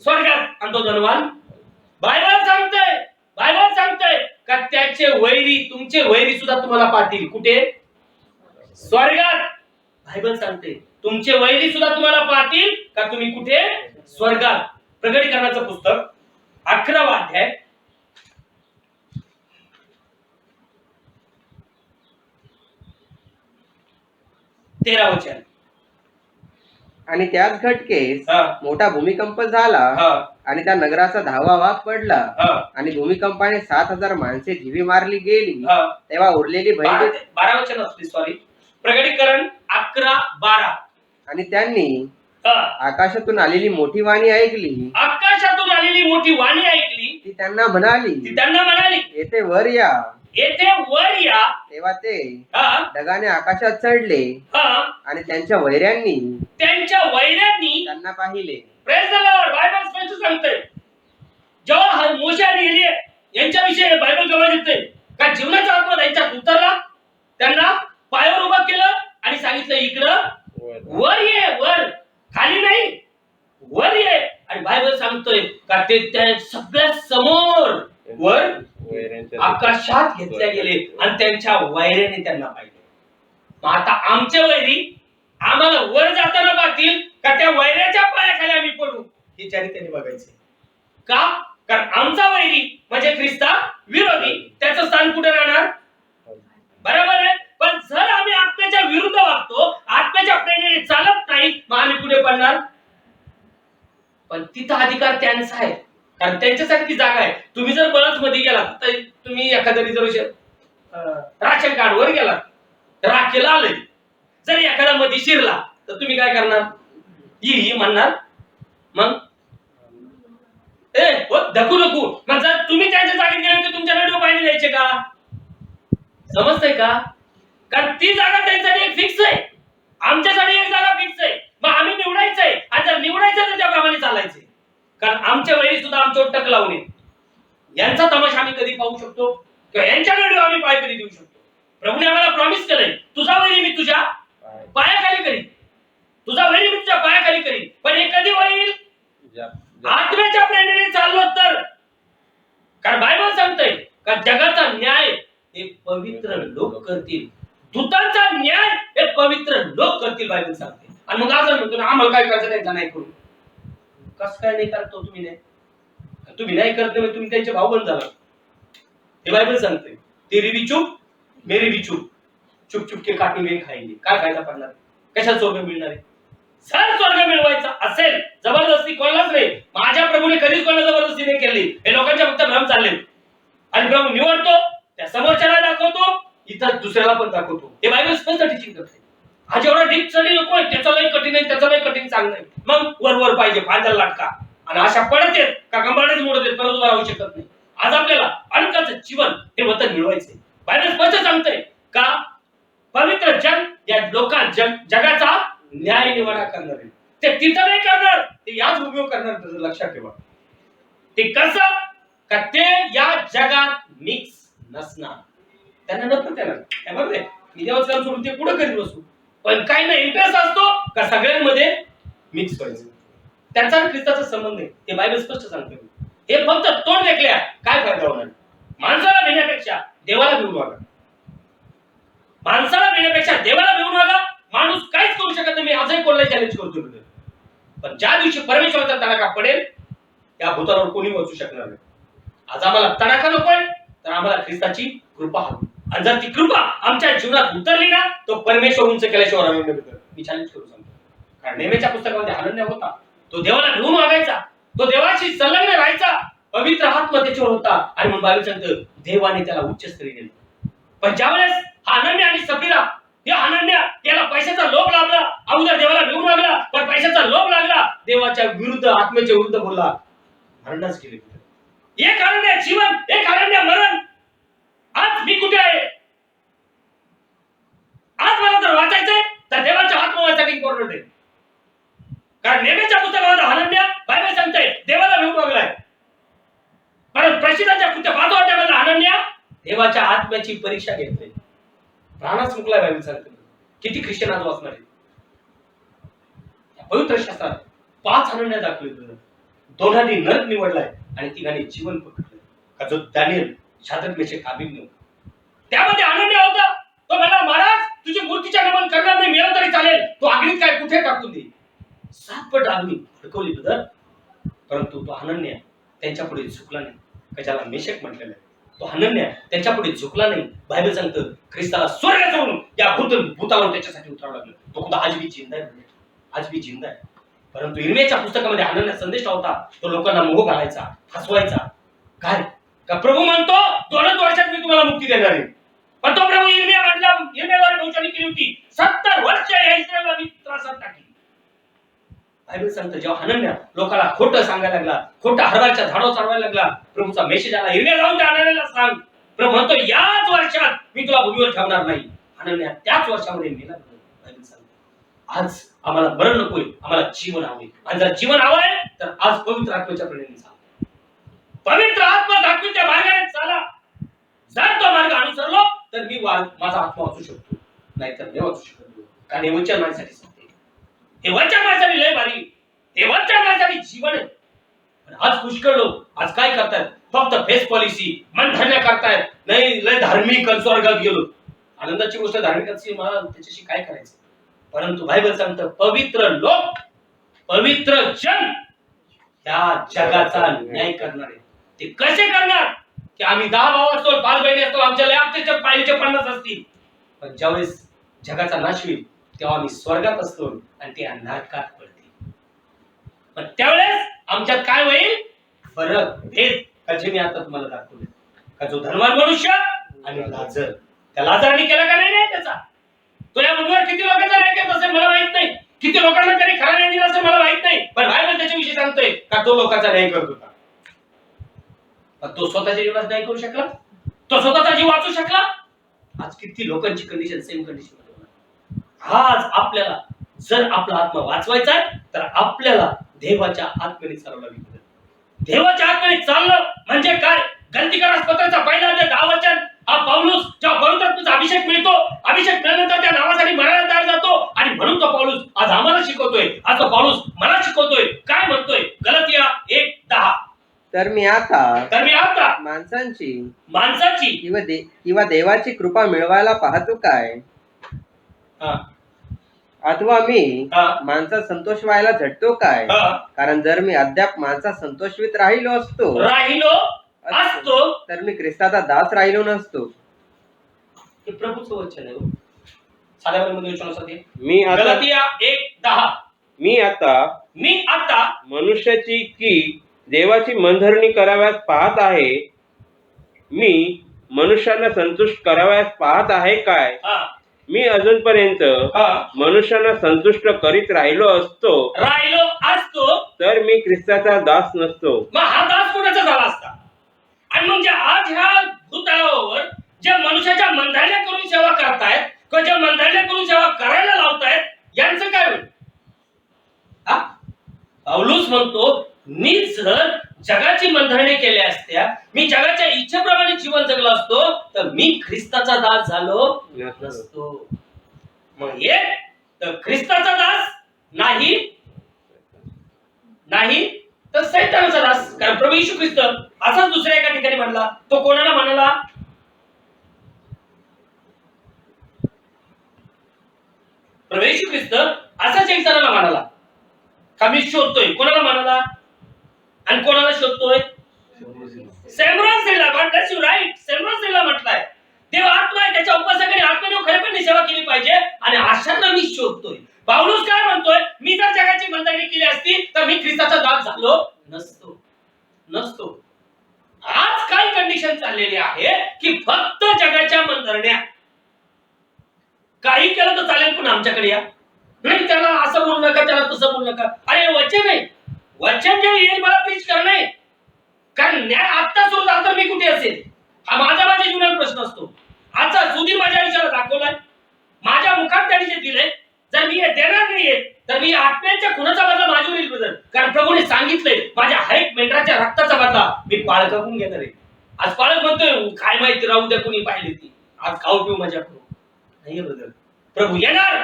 स्वर्गात आणि तो धनवान. बायबल सांगतंय का त्याचे वैरी, तुमचे वैरी सुद्धा तुम्हाला पाहतील. कुठे? स्वर्गात. बायबल सांगते तुमचे वैरी सुद्धा तुम्हाला पाहतील का तुम्ही कुठे? स्वर्गात. प्रकटीकरणाचं पुस्तक 11वा अध्याय 13 वचन. आणि त्याच घटकेस हा. मोठा भूमिकंप झाला हा. आणि त्या नगराचा 10वा भाग पडला. हा. आणि भूमिकंपाने 7,000 माणसे जीवी मारली गेली. हा. तेव्हा उरलेली 12 वचन असते. सॉरी. प्रकटीकरण 11:12. आणि त्यांनी हा. आकाशातून आलेली मोठी वाणी ऐकली. आकाशातून आलेली मोठी वाणी ऐकली. ती त्यांना म्हणाली, येथे वर या. तेव्हा ते हा. ढगाने आकाशात चढले हा. आणि त्यांच्या वैऱ्यांनी त्यांना पाहिले. Praise the Lord. बायबल स्पष्ट सांगते जेव्हा मोशे आणि एलिया यांच्याविषयी बायबल गवाही देते का जीवनाचा आत्मा त्यांच्यात उतरला. त्यांना पायावर उभा केलं आणि सांगितलं इकडं वर ये. वर खाली नाही, वर ये. आणि बायबल सांगतोय का ते त्या सगळ्या समोर वर वैऱ्यांच्या आकाशात घेतले गेले आणि त्यांच्या वैऱ्याने त्यांना पाहिले. मग आता आमचे वैरी आम्हाला वर जाताना पाहतील का त्या वैऱ्याच्या पायाखाली आम्ही पडू, हे त्यांनी बघायचे. का? कारण आमचा वैरी म्हणजे ख्रिस्ता विरोधी, त्याचं स्थान कुठे राहणार? बरोबर आहे. पण जर आम्ही आत्म्याच्या विरुद्ध वागतो, आत्म्याच्या प्रेरणेने चालत नाही, मग आम्ही कुठे पडणार? पण तिथं अधिकार त्यांचा आहे, कारण त्यांच्यासाठी ती जागा आहे. तुम्ही जर बळच मध्ये गेला तर तुम्ही एखाद्या रिझर्वेशन राशन कार्ड वर गेला, राखेला आलंय, जर एखादा मध्ये शिरला तर तुम्ही काय करणार? ही म्हणणार. मग धकू नको. मग जर तुम्ही त्यांच्या जागेत गेले तर तुमच्या रेडिओ पाहिजे द्यायचे का? समजतंय का? कारण ती जागा त्यांच्यासाठी एक फिक्स आहे, आमच्यासाठी एक जागा फिक्स आहे. मग आम्ही निवडायचंय, आणि जर निवडायचं तर त्याप्रमाणे चालायचंय. कारण आमच्या वैरी सुद्धा आमच्यावर टक लावणे, यांचा तमाशा आम्ही कधी पाहू शकतो किंवा यांच्या रेडिओ आम्ही पाय कधी देऊ शकतो? प्रभूने आम्हाला प्रॉमिस केलंय, तुझा वैरी मी तुझ्या पायाखाली करीन, तुझा वैरी मी तुझ्या पायाखाली करीन. पण हे कधी होईल? आत्म्याच्या प्रेरणेने चाललो तर. कारण बायबल सांगतंय का जगाचा न्याय हे पवित्र लोक करतील, दूतांचा न्याय हे पवित्र लोक करतील, बायबल सांगते. आणि मग आज म्हणतो ना आम्हाला काय करायचं त्यांचा नाही करू. कसं काय नाही करतो? तुम्ही नाही करत, तुम्ही त्यांचे भाऊ बंद झाला. हे बायबल सांगते, तेरी भी चूप मेरी भी चूप, चुप चुप के काटेंगे खाएंगे. काय फायदा पडणार? कशात स्वर्ग मिळणार आहे? जर स्वर्ग मिळवायचा असेल, जबरदस्ती कोणालाच नाही. माझ्या प्रभूने कधीच कोणाला जबरदस्ती नाही केली. हे लोकांच्या फक्त भ्रम चालले. आणि प्रभू निवडतो, त्या समोरच्याला दाखवतो, इथं दुसऱ्याला पण दाखवतो. हे बायबल स्पष्ट टीचिंग करते. आज एवढा डीप स्टडी नको आहे, त्याचा लय कठीण आहे, त्याचा लय कठीण चांगलं आहे. मग वर पाहिजे, फांद्याला लाटका, आणि अशा पडत येत का कंबाळेच मोडत येत, परत राहू शकत नाही. आज आपल्याला अनंताचं जीवन हे वतन मिळवायचंय. बायबल स्पष्ट सांगतंय का पवित्र जन या जगाचा न्याय निवाडा करणार आहे. ते तिथं नाही करणार, ते याच उपयोग करणार. त्याचं लक्षात ठेवा. ते कसं का ते या जगात मिक्स नसणार. त्यांना नसतं, त्यांना बरोबर आहे. मी देवाचं काम सोडून ते पुढे करीत बसू, पण काही ना इंटरेस्ट असतो का सगळ्यांमध्ये मिक्स व्हायचं. त्यांचा ख्रिस्ताचा संबंध आहे, ते बायबल स्पष्ट सांगते. हे फक्त तोंड देखल्या काय फायदा होणार? माणसाला भिण्यापेक्षा देवाला भिवून वागा. माणसाला भिण्यापेक्षा देवाला भिवून वागा. माणूस काहीच करू शकत नाही. मी आजही कोणाला चॅलेंज करतो, पण ज्या दिवशी परमेश्वराचा तडाखा पडेल त्या भूतावर कोणी वाचू शकणार नाही. आज आम्हाला तडाखा नकोय, तर आम्हाला ख्रिस्ताची कृपा हवी. आणि जर ती कृपा आमच्या जीवनात उतरली ना, तो परमेश्वर उंच केल्याशिवाय आम्ही नाही उतरत. मी चॅलेंज करू सांगतो. कारण नेहमीच्या पुस्तकामध्ये हनन्या होता, तो देवाला भिवून वागायचा, तो देवाशी संलग्न राहायचा, पवित्र आत्मा त्याच्यावर होता. आणि म्हणून बायबल सांगतं देवाने त्याला उच्च स्तरी नेलं. पण ज्यावेळेस हनन्या आणि सफीरा, या हनन्या त्याला पैशाचा लोभ लागला, अगोदर देवाला भिवून लागला, पण पैशाचा लोभ लागला, देवाच्या विरुद्ध, आत्म्याच्या विरुद्ध बोलला, मरणाच केले. एक हनन्या जीवन, एक हनन्या मरण. आज मी कुठे आहे? आज मला जर वाचायचंय तर देवाच्या आत्मा वाचायला इम्पॉर्टंट आहे. कारण नेहमीच्या पुस्तकामध्ये हनन्या बायबल सांगते देवाला भिवून लागलाय, पण प्रसिद्धांच्या कृत्य 5 अध्यायामध्ये हनन्या देवाच्या आत्म्याची परीक्षा घेतली, प्राणच मुकलाय. बायबल सांगते किती ख्रिश्चन आज वाचणार आहे. पवित्र शास्त्रात 5 हनन्या दाखवले. दोघांनी नरक निवडलाय आणि तिघांनी जीवन पकडलंय. का जो दानिएल, शाद्रक, मेशक, अबेदnego, त्यामध्ये हनन्या होता. तो म्हणाला महाराज तुझी मूर्तीच्या नमन करणार नाही, मेला तरी चालेल, तो अग्नीत काय कुठे टाकून दे. 7 पट अग्नी भडकवली तुझं. परंतु तो हनन्या त्यांच्या पुढे झुकला नाही. कशाला मेशक म्हटलेलं आहे. तो हनन्या त्यांच्या पुढे झुकला नाही. बायबल सांगतं ख्रिस्ताला स्वर्गावरून या भूतावर त्याच्यासाठी उतरावं लागलं. तो खुदा आज भी जिंदा आहे, आज भी जिंदा आहे. परंतु इर्मियाच्या पुस्तकामध्ये हनन्या संदेश होता. तो लोकांना मोह घालायचा, फसवायचा. काय का प्रभू म्हणतो 2 वर्षात मी तुम्हाला मुक्ती देणार आहे. पण तो प्रभू इर्मिया म्हणला, इर्मियाद्वारे भविष्यवाणी केली होती 70 वर्ष या इस्रायलला मी त्रासात टाकली. बायबल सांगतं जेव्हा हनन्या लोकांना खोटं सांगायला लागला, खोटं हरवायच्या झाडावर चढवायला लागला, प्रभूचा मेसेज आला, इर्मिया जाऊन त्या हनन्याला सांग. प्रभू म्हणतो याच वर्षात मी तुला भूमीवर ठेवणार नाही. हनन्या त्याच वर्षामध्ये मेला. बायबल सांगतं आज आम्हाला मरण नकोय, आम्हाला जीवन हवंय. आणि जर जीवन हवंय तर आज पवित्र आत्म्याच्या प्रेरणेने चाला. पवित्र आत्मा दाखवील त्या मार्गाने चाला. जर तो मार्ग अनुसरलो तर मी माझा आत्मा वाचू शकतो, नाहीतर नाही वाचू शकत. कारण हे वचन माझ्यासाठी सांगते, हे वचन माझ्यासाठी लय भारी, हे वचन माझ्यासाठी जीवन आहे. पण आज पुष्कळ लोक आज काय करतात, फक्त फेस पॉलिसी मनधन्य करतायत, नाही लय धार्मिक स्वर्गात गेलो. आनंदाची गोष्ट धार्मिक असली, मला त्याच्याशी काय करायचं. परंतु बायबल सांगतं पवित्र लोक, पवित्र जन या जगाचा न्याय करणारे. ते कसे करणार की आम्ही 10 भाऊ असतो, 5 बहिणी असतो, आमच्या लयाचे पाहिजे 50 असतील, पण ज्यावेळेस जगाचा नाश होईल तेव्हा आम्ही स्वर्गात असतो आणि ते नरकात पडतील. पण त्यावेळेस आमच्यात काय होईल, फरक भेद कसे मी आता तुम्हाला दाखवले. का जो धर्मान मनुष्य आणि लाजर, त्या लाजराने केला का नाही त्याचा, तो या भूमीवर किती लोकांचा न्याय करत असेल मला माहित नाही, किती लोकांना तरी खरा न्याय दिला असेल मला माहित नाही, पण बायबल त्याच्याविषयी सांगतोय का तो लोकांचा न्याय करत होता. पण तो स्वतःच्या जीवनात न्याय करू शकला, तो स्वतःचा जीव वाचू शकला. आज किती लोकांची कंडिशन सेम कंडिशन मध्ये. आज आपल्याला जर आपला आत्मा वाचवायचा आहे तर आपल्याला देवाच्या आत्म्याने चालवला लागेल. देवाच्या आत्म्याने चाललं म्हणजे काय, गलतीकारास पत्राचा पहिला अध्याय 10 वचन, हा पौलुस जेव्हा पवित्र आत्म्याचा अभिषेक मिळतो, अभिषेक मिळाल्यानंतर त्या नावासाठी मरायला तयार जातो आणि म्हणून तो पौलुस आज आम्हाला शिकवतोय, आज तो पौलुस मला शिकवतोय. काय म्हणतोय गलातिया 1:10, तर मी आता माणसाची किंवा देवाची कृपा मिळवायला पाहतो काय, हा, अथवा मी हा, माणसात संतोष व्हायला झटतो काय. हा, कारण जर मी अद्याप माणसात संतोषित राहिलो असतो तर मी ख्रिस्ताचा दास राहिलो नसतो. हे प्रभूचं वचन आहे. साध्या मध्ये विचारण्यासाठी मी आता गलातिया 1:10, मी आता मनुष्याची की देवाची मनधरणी कराव्यास पाहत आहे. मी मनुष्यांना संतुष्ट कराव्यास पाहत आहे काय. हा, मी अजूनपर्यंत हा, मनुष्यांना संतुष्ट करीत राहिलो असतो तर मी ख्रिस्ताचा दास नसतो. मग हा दास कोणाचा झाला असता. आणि म्हणजे आज ह्या भूतलावर जे मनुष्याच्या मनधरण्या करून सेवा करतायत किंवा जे मनधरण्या करून सेवा करायला लावतायत, यांचं काय होईल. पौलुस म्हणतो मी जर जगाची मनधरणी केल्या असत्या, मी जगाच्या इच्छेप्रमाणे जीवन जगलो असतो तर मी ख्रिस्ताचा दास झालो नसतो. मग एक तर ख्रिस्ताचा दास नाही तर सैतानाचा दास. कारण प्रभू येशू ख्रिस्त असाच दुसऱ्या एका ठिकाणी म्हणला, तो कोणाला म्हणाला, प्रभू येशू ख्रिस्त असाच एक जणाला म्हणाला का मी शोधतोय. कोणाला म्हणाला आणि कोणाला शोधतोय, सेम्ब्रोसेला. गॉड ब्लेस यू, राईट, सेम्ब्रोसेला म्हटलाय. देव आत्मा आहे, त्याच्या उपासकाने आत्म्याने खरेपणाने सेवा केली पाहिजे आणि अशांना मी शोधतोय. पौलुस काय म्हणतोय, मी जर जगाची मनधरणी केली असती तर मी ख्रिस्ताचा दास झालो नसतो. आज काय कंडिशन चाललेली आहे की फक्त जगाच्या मनधरण्या, काही केलं तर चालेल पण आमच्याकडे या, नाही त्याला असं बोलू नका, त्याला तसं बोलू नका. अरे वचन आहे, वचन जे येईल मला प्रीच करणे. कारण न्याय आत्ता सुरू झाला तर मी कुठे असेल, हा माझ्या जीवनात प्रश्न असतो. आजचा सुधीर माझ्या विचारात दाखवलाय, माझ्या मुखात त्यांनी जे दिले, जर मी हे देणार नाहीये तर मी आत्म्याच्या खुनाचा बदला माझ्यावर येईल बदल. कारण प्रभूने सांगितलंय माझ्या हर एक मेंढराच्या रक्ताचा बदला मी पाळकावून घेणार आहे. आज पाळक म्हणतोय काय माहिती राहू द्या कुणी पाहिली ती, आज खाऊ पिऊ माझ्या करू नाही बदल. प्रभू येणार,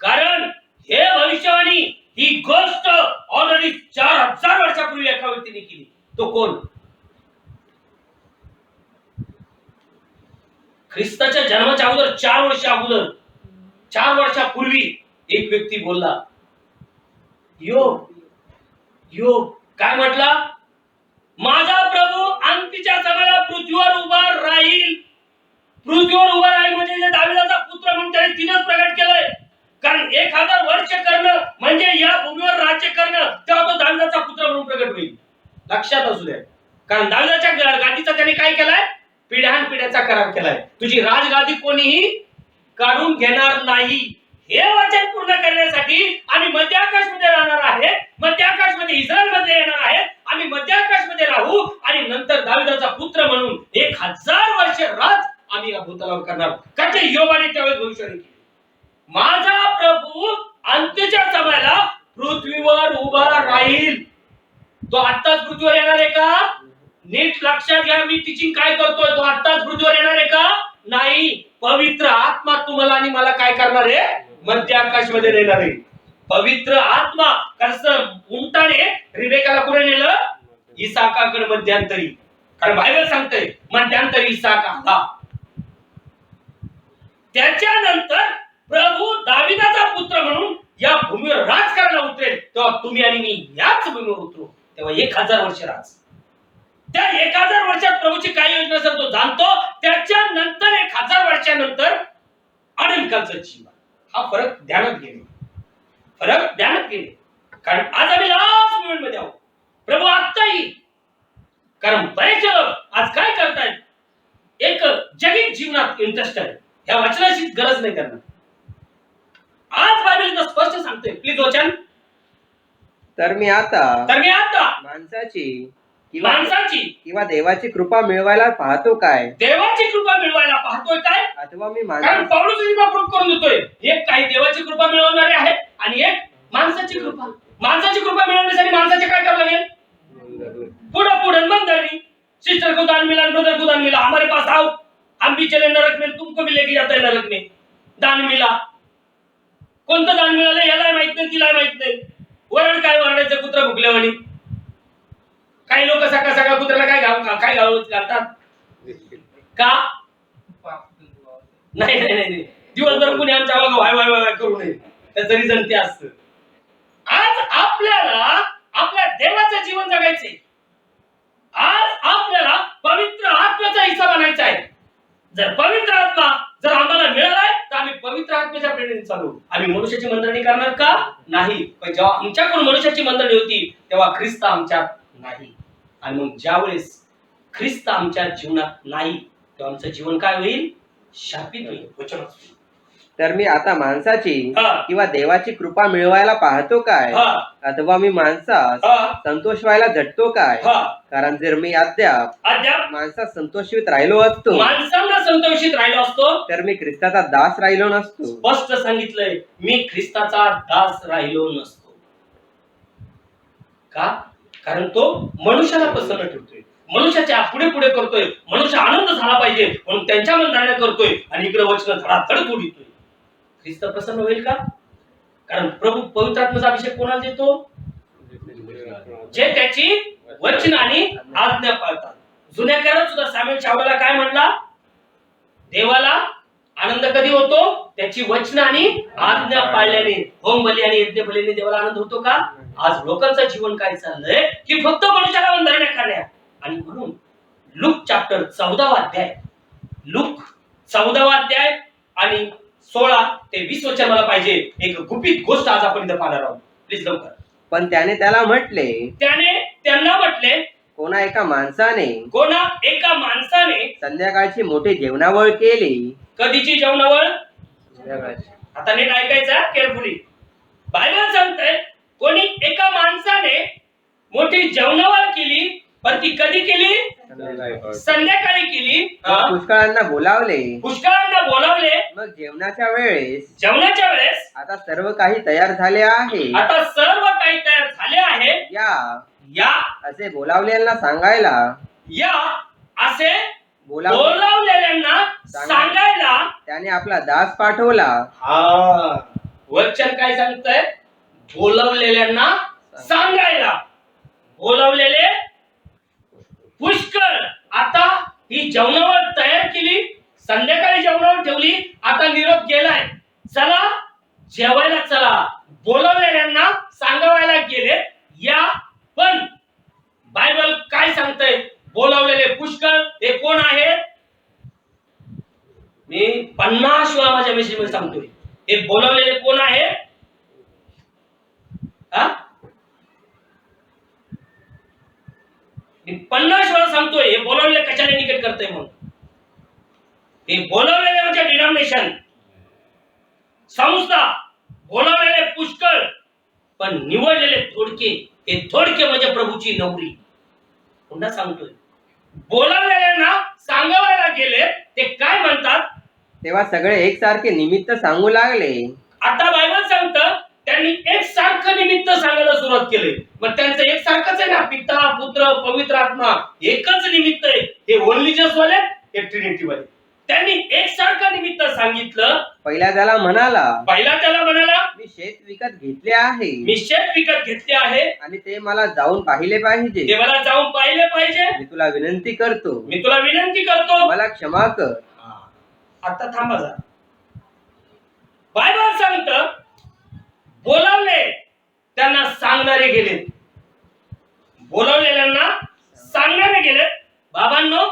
कारण हे भविष्यवाणी ही गोष्ट ऑलरेडी 4000 वर्षापूर्वी एका व्यक्तीने केली. तो कोण, ख्रिस्ताच्या जन्माच्या अगोदर 4 वर्षापूर्वी एक व्यक्ती बोलला, योग काय म्हटला, माझा प्रभू अंतीच्या समयाला पृथ्वीवर उभा राहील. पृथ्वीवर उभा राहील म्हणजे जे दाविदाचा पुत्र म्हणून त्याने 3च प्रगट केलंय. कारण 1000 वर्ष करणं म्हणजे या भूमीवर राज्य करणं, तेव्हा तो दाविदाचा पुत्र म्हणून प्रगट होईल. लक्षात असू द्या. कारण दाविदाच्या गादीचा त्याने काय केलाय, पिढ्यानपिढ्याचा करार केलाय. तुझी राजगादी कोणीही काढून घेणार नाही. हे वचन पूर्ण करण्यासाठी आम्ही मध्य आकाशमध्ये राहणार आहे, मध्य आकाशमध्ये इस्रायल मध्ये येणार आहे, आम्ही मध्य आकाशमध्ये राहू आणि नंतर दाविदाचा पुत्र म्हणून 1000 वर्ष राज आम्ही या भूतलावर करणार. कसे योबाने त्यावेळेस भविष्यवाणी केली, माझा प्रभू अंत्यच्या समयाला पृथ्वीवर उभा राहील. तो आत्ताच पृथ्वीवर येणार आहे का, नीट लक्षात घ्या. मी टीचिंग काय करतोय, तो आत्ताच पृथ्वीवर येणार आहे का, नाही. पवित्र आत्मा तुम्हाला आणि मला काय करणार आहे, मध्य आकाशमध्ये नेणार आहे. पवित्र आत्मा कसं उंटाने रिबेकाला कुठे नेलं, इसाकाकडे मध्यंतरी, कारण बायबल सांगतंय मध्यंतरी इसाक आला. त्याच्यानंतर प्रभू दाविदाचा पुत्र म्हणून या भूमीवर राज करायला उतरेल, तेव्हा तुम्ही आणि मी याच भूमीवर उतरू. तेव्हा 1000 वर्ष राज. त्या 1000 वर्षात प्रभूची काय योजना असेल तो जाणतो. त्याच्यानंतर 1000 वर्षानंतर अनंतकालचं जीवन. हा फरक ध्यानात घेणे, फरक ध्यानात घेणे. कारण आज आम्ही लास्ट मोमेंट मध्ये आहोत. प्रभू आत्ता येईल. कारण बरेच लोक आज काय करतायत, एक जगिक जीवनात इंटरेस्ट आहे, ह्या वचनाची गरज नाही करणार. आज बायबल इथं स्पष्ट सांगते, प्लीज वचन. तर मी आता माणसाची किंवा देवाची कृपा मिळवायला पाहतो काय, देवाची कृपा मिळवायला पाहतोय काय, अथवा मी कारण पौलुस इथं प्रूफ करून देतोय, एक काही देवाची कृपा मिळवणारे आहे आणि एक माणसाची कृपा. माणसाची कृपा मिळवण्यासाठी माणसाचे काय करावं लागेल, पुढे मंदरनी सिस्टर को दान मिला, ब्रदर को दान मिला, हमारे पास आओ, हम भी चले नरक में, तुमको भी लेके जाता है नरक में. दान मिला. कोणतं दान मिळालं याला माहित नाही, तिला माहित नाही. वरड काय वरडायचं कुत्रा भुकल्यावानी. काही लोक सकाळ सकाळ कुत्र्याला काय घालतात का, नाही दिवसभर कुणी आमच्या वाय वाय वाय करू नये, त्याचं रिझन ते असतं. आज आपल्याला आपल्या देवाचं जीवन जगायचंय. आज आपल्याला पवित्र आत्म्याचा हिस्सा बनायचा आहे. जर पवित्र आत्मा जर आम्हाला मिळालाय तर आम्ही पवित्र आत्म्याच्या प्रेरणेने चालू. आम्ही मनुष्याची मंडळी करणार का, नाही. पण जेव्हा आमच्याकडून मनुष्याची मंडळी होती तेव्हा ख्रिस्त आमच्यात नाही. आणि मग ज्यावेळेस ख्रिस्त आमच्या जीवनात नाही तेव्हा आमचं जीवन काय होईल, शापित होईल. वचन. तर मी आता माणसाची हा. किंवा देवाची कृपा मिळवायला पाहतो काय, हा. अथवा मी माणसास हा. संतोष व्हायला झटतो काय. हा. कारण जर मी अद्याप माणसात संतोषित राहिलो असतो, माणसांना संतोषित राहिलो असतो, तर मी ख्रिस्ताचा दास राहिलो नसतो. स्पष्ट सांगितलंय, मी ख्रिस्ताचा दास राहिलो नसतो. का, कारण तो मनुष्याला प्रसन्न ठेवतोय, मनुष्याच्या पुढे पुढे करतोय, मनुष्य आनंद झाला पाहिजे म्हणून त्यांच्या मंडळाने करतोय, आणि इकडे वचन धडाधड तोडतोय. ख्रिस्त प्रसन्न होईल का, कारण प्रभू पवित्र आत्म्याचा अभिषेक कोणाला देतो, जे त्याची वचन आणि आज्ञा पाळतात. जुन्या काळात सुद्धा सामुएल शाऊलाला काय म्हणला, देवाला आनंद कधी होतो, त्याची वचन आणि आज्ञा पाळल्याने. होम बली आणि यज्ञ बलीने देवाला आनंद होतो का. आज लोकांचं जीवन काय चाललंय की फक्त मनुष्याला वंदना करण्या. आणि म्हणून लूक चॅप्टर 14 अध्याय, लूक 14 अध्याय आणि 16 ते 20 वचन मला पाहिजे. एक गुपित गोष्ट आज आपण इथं पाहणार आहोत. प्लीज लवकर. पण त्याने त्याला म्हटले, त्यांना म्हटले, कोणा एका माणसाने संध्याकाळची मोठी जेवणावळ केली. कधीची जेवणावळ, आता नीट ऐकायचा केअरफुली. बायबल सांगतंय कोणी एका माणसाने मोठी जेवणावळ केली, पण ती कधी केली, संध्याकाळी केली. पुष्कळांना बोलावले. मग जेवणाच्या वेळेस आता सर्व काही तयार झाले आहे. या असे बोलावलेल्यांना सांगायला त्याने आपला दास पाठवला. वचन काय सांगतंय, बोलावलेल्यांना सांगायला. बोलावलेले पुष्कळ. आता ही जेवणावळ तयार केली, संध्याकाळी जेवणावळ ठेवली, आता निरोप गेलाय, चला जेवायला चला. बोलावलेल्यांना सांगायला गेले या. पण बायबल काय सांगतंय, बोलावलेले पुष्कळ हे कोण आहेत. मी 50 वेळा माझ्या मेसेज मध्ये सांगतोय, हे बोलावलेले कोण आहेत. मी 50 वेळा सांगतोय, हे बोलावलेले कशाने निगेट करतोय म्हणून. हे बोलावलेले म्हणजे डिनॉमिनेशन, संस्था. बोलावलेले पुष्कळ पण निवडलेले थोडके. हे थोडके म्हणजे प्रभूची नवरी. पुन्हा सांगतोय, बोलावलेल्यांना सांगायला गेले, ते काय म्हणतात, तेव्हा सगळे एकसारखे निमित्त सांगू लागले. आता बायबल सांगतं त्यांनी एकसारखं निमित्त सांगायला सुरुवात केली. मग त्यांचं एकसारखंच आहे ना, पिता पुत्र पवित्र आत्मा एकच निमित्त आहे. हे ओनली जस्ट वाले, हे ट्रिनिटी वाले. त्यांनी एकसारखं निमित्त सांगितलं. पहिला त्याला म्हणाला, मी शेत विकत घेतले आहे मी शेत विकत घेतले आहे, आणि ते मला जाऊन पाहिले पाहिजे. ते मला जाऊन पाहिले पाहिजे. मी तुला विनंती करतो, मी तुला विनंती करतो, मला क्षमा कर. आता थांबा जरा. बायबल सांगतं, बोलावले त्यांना सांगणारे गेले. बोलावलेल्यांना सांगणारे गेले, बाबांनो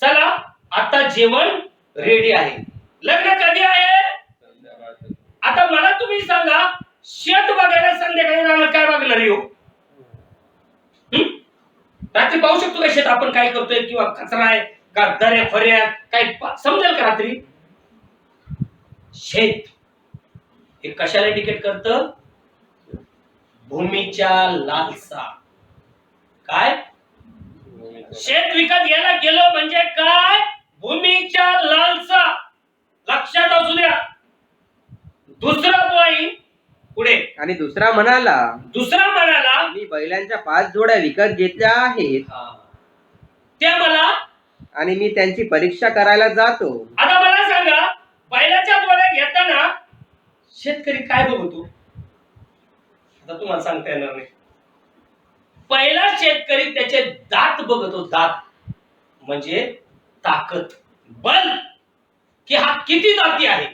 चला आता जेवण रेडी आहे. लग्न कधी आहे? आता मला तुम्ही सांगा, शेत बघायला संध्याकाळी राहणार काय बघणार येऊ? रात्री पाहू शकतो का शेत आपण काय करतोय, किंवा कचरा आहे का, दऱ्या फऱ्या काय समजेल का रात्री? शेत हे कशाला इंडिकेट करतं? भूमीच्या लालसा. काय? शेत विकत घ्यायला गेलो म्हणजे काय? भूमीच्या लालसा. लक्षात असू द्या. दुसरा पॉइंट पुढे. आणि दुसरा म्हणाला, मी बैलांच्या 5 जोड्या विकत घेतल्या आहेत, त्या मला, आणि मी त्यांची परीक्षा करायला जातो. आता मला सांगा, बैलाच्या जोड्या घेताना शेतकरी काय बघतो? आता तुम्हाला सांगता येणार नाही. पहिला शेतकरी त्याचे दात बघतो. दात म्हणजे ताकद, बल, की हा किती दाती आहे.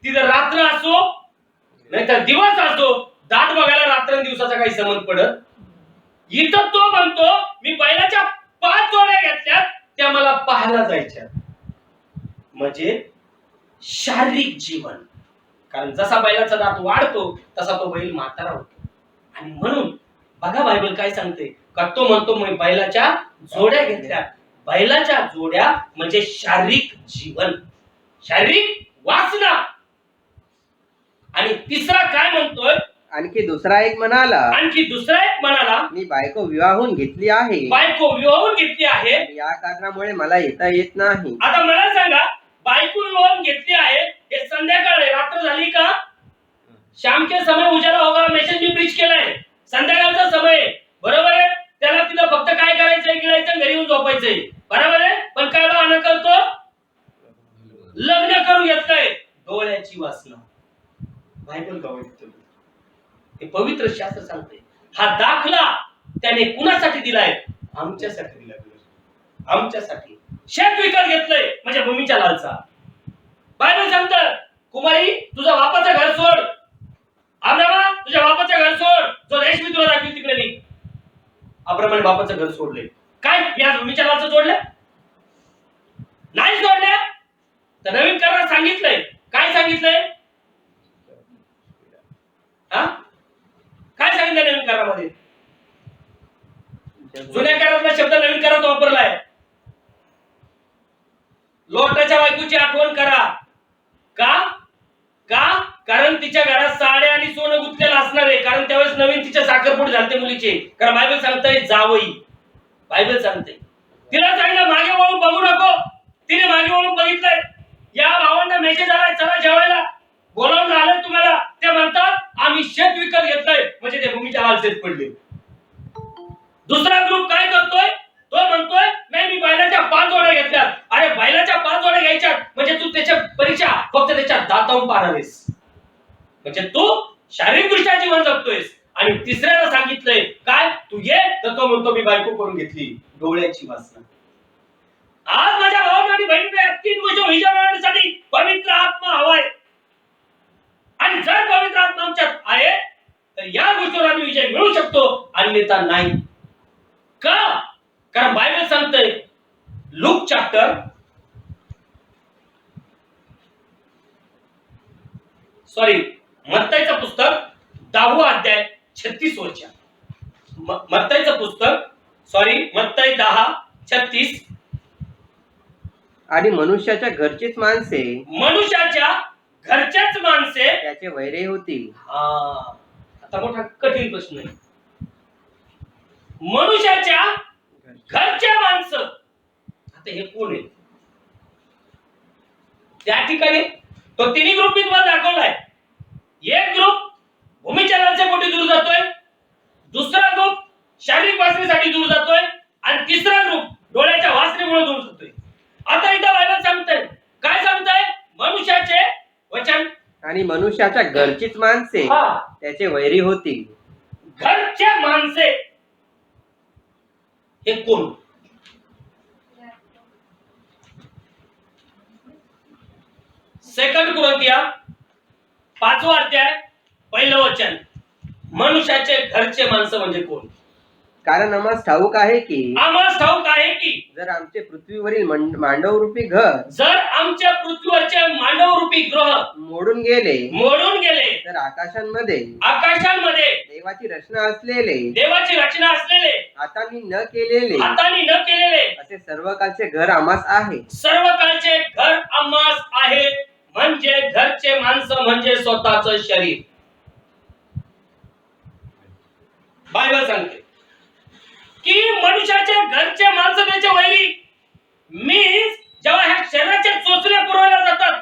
तिथं रात्र असो नाहीतर दिवस असो, दात बघायला रात्र दिवसाचा काही संबंध पडत. इथं तो म्हणतो, मी बैलाच्या 5 जोड्या घेतल्यात, त्या मला पाहायला जायच्या. म्हणजे शारीरिक जीवन. कारण जसा बैलाचा दात वाढतो तसा तो बैल म्हातारा होतो. आणि म्हणून बघा बायबल काय सांगते का, तो म्हणतो मी बैलाच्या जोड्या घेतल्या. बैलाच्या जोड्या म्हणजे शारीरिक जीवन, शारीरिक वासना. आणि तिसरा काय म्हणतोय? आणखी दुसरा एक म्हणाला, मी बायको विवाहून घेतली आहे, या कारणामुळे मला येता येत नाही. आता मला सांगा, बायको विवाहून घेतली आहे, हे संध्याकाळ आहे, रात्र झाली का? शाम के समय उजाला होगा मेसेज मी प्रीच केलाय. संध्याकाळचा समय आहे, बरोबर आहे. त्याला तिला फक्त काय करायचंय? गिळायचं, घरी येऊन झोपायचंय, बरोबर आहे. पण काय बहाणा करतो? लग्न करून घेतलंय. डोळ्याची वासना. बायबल गवळतो, हे पवित्र शास्त्र सांगते. हा दाखला त्याने कुणासाठी दिलाय? आमच्यासाठी दिलाय. आमच्यासाठी. शेत विकत घेतलंय म्हणजे भूमीच्या लालसा. बायबल सांगतं, कुमारी तुझा बापाचं घर सोड, अब्रामा तुझ्या बापाचं घर सोड, जो देश मी तुला दाखवील तिकडे निघ. अब्रामाने बापाचं घर सोडले. काय या भूमीच्या लालसा सोडल्या? नाही सोडल्या. तर नवीन करारात सांगितलंय. काय सांगितलंय? काय सांगितलं नवीन करारामध्ये? जुन्या करारातला शब्द नवीन करारात वापरलाय. लोटाच्या बायकोची आठवण करा. का? कारण तिच्या घरात साड्या आणि सोनं गुंतलेलं असणार आहे. कारण त्यावेळेस नवीन तिच्या साखरपुडे झालते मुलीचे. कारण बायबल सांगतंय जावई. बायबल सांगते तिला सांगितलं मागे वळून बघू नको. तिने मागे वळून बघितलंय. या भावांना मेसेज आलाय, चला जेवायला बोलावून आलंय तुम्हाला. ते म्हणतात आम्ही शेत विकत घेतलंय म्हणजे ते भूमीच्या लालसेत पडले. दुसरा ग्रुप काय करतोय? तो म्हणतोय नाही मी बैलाच्या 5 जोड्या घेतल्यात. अरे बैलाच्या 5 जोड्या घ्यायच्या म्हणजे तू त्याच्या परीक्षा फक्त त्याच्या दातावून पाहणारेस, म्हणजे तू शारीरिकदृष्ट्या जीवन जगतोयस. आणि तिसऱ्याला सांगितलंय काय? तू ये, तर तो म्हणतो मी बायको करून घेतली. डोळ्याची वासना. आज माझ्या भावांना आणि बहिणींना 3 गोष्टी विचारण्यासाठी पवित्र आत्मा हवाय. आणि जर पवित्र आत्मा आमच्यात आहे तर या गोष्टीवर आम्ही विजय मिळवू शकतो, अन्यथा नाही. का? कारण बायबल सांगतंय लूक चॅप्टर मत्ताईचं पुस्तक 10 अध्याय 36 वरच्या. मत्ताईचं पुस्तक मत्ताई 10:36. आणि मनुष्याच्या घरचीच माणसे त्याचे वैरे होतील. आता मोठा कठीण प्रश्न आहे. मनुष्याच्या घरच्या माणसं, आता हे कोण आहे? त्या ठिकाणी तो तिन्ही ग्रुप मी तुम्हाला दाखवलाय. एक ग्रुप भूमीच्या लालसेपोटी दूर जातोय, दुसरा ग्रुप शारीरिक वासनेसाठी दूर जातोय, आणि तिसरा ग्रुप डोळ्याच्या वासनेमुळे दूर जातोय. आता इथं बायबल सांगतंय, काय सांगतंय? मनुष्याचे वचन आणि मनुष्याच्या घरचीच माणसे हा, त्याचे वैरी होतील. घरचे माणसे हे कोण? सेकंड कुरिन्थिया 5वा अध्याय 1लं वचन. मनुष्याचे घरचे माणसं म्हणजे कोण? कारण आम्हाला ठाऊक आहे की आम्हाला ठाऊक आहे की जर आमचे पृथ्वीवरील मांडवरूपी घर जर आमच्या पृथ्वीवरचे मानवरूपी ग्रह मोडून गेले तर आकाशांमध्ये देवाची रचना असलेले हातांनी न केलेले असे सर्व कालचे घर आम्हास आहे. सर्व कालचे घर आम्हास आहे. म्हणजे घरचे माणसं म्हणजे स्वतःचं शरीर. बायबल सांगते की मनुष्याचे घरचे माणसं त्याचे वैरी. मीन्स जेव्हा ह्या शरीराच्या चोचल्या पुरवल्या जातात.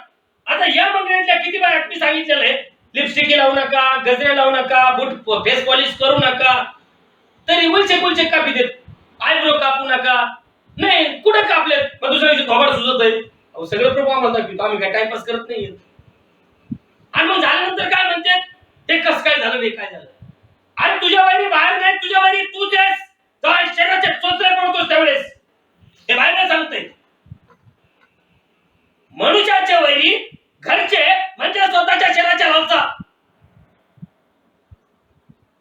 आता या मंडळीतल्या किती बार मी सांगितलेलं आहे, लिपस्टिक लावू नका, गजरे लावू नका, बूट फेस पॉलिश करू नका, तरी उलचे कापी देत. आयब्रो कापू नका. नाही कुठं कापलेत? मग दुसऱ्या दिवशी थोबाड सुजत आहे. अहो सगळं प्रभू आम्हाला दाखवतो, आम्ही काय टाइमपास करत नाहीये. आणि मग झाल्यानंतर काय म्हणते, ते कसं काय झालं, नाही काय झालं. अरे तुझ्या वैरी बाहेर नाही, तुझ्या वैरी तू देस. जेव्हा शरीराच्या चोचल्या पडतोस त्यावेळेस हे बाहेर सांगते. मनुष्याचे वैरी घरचे म्हणजे स्वतःच्या शरीराच्या लालसा.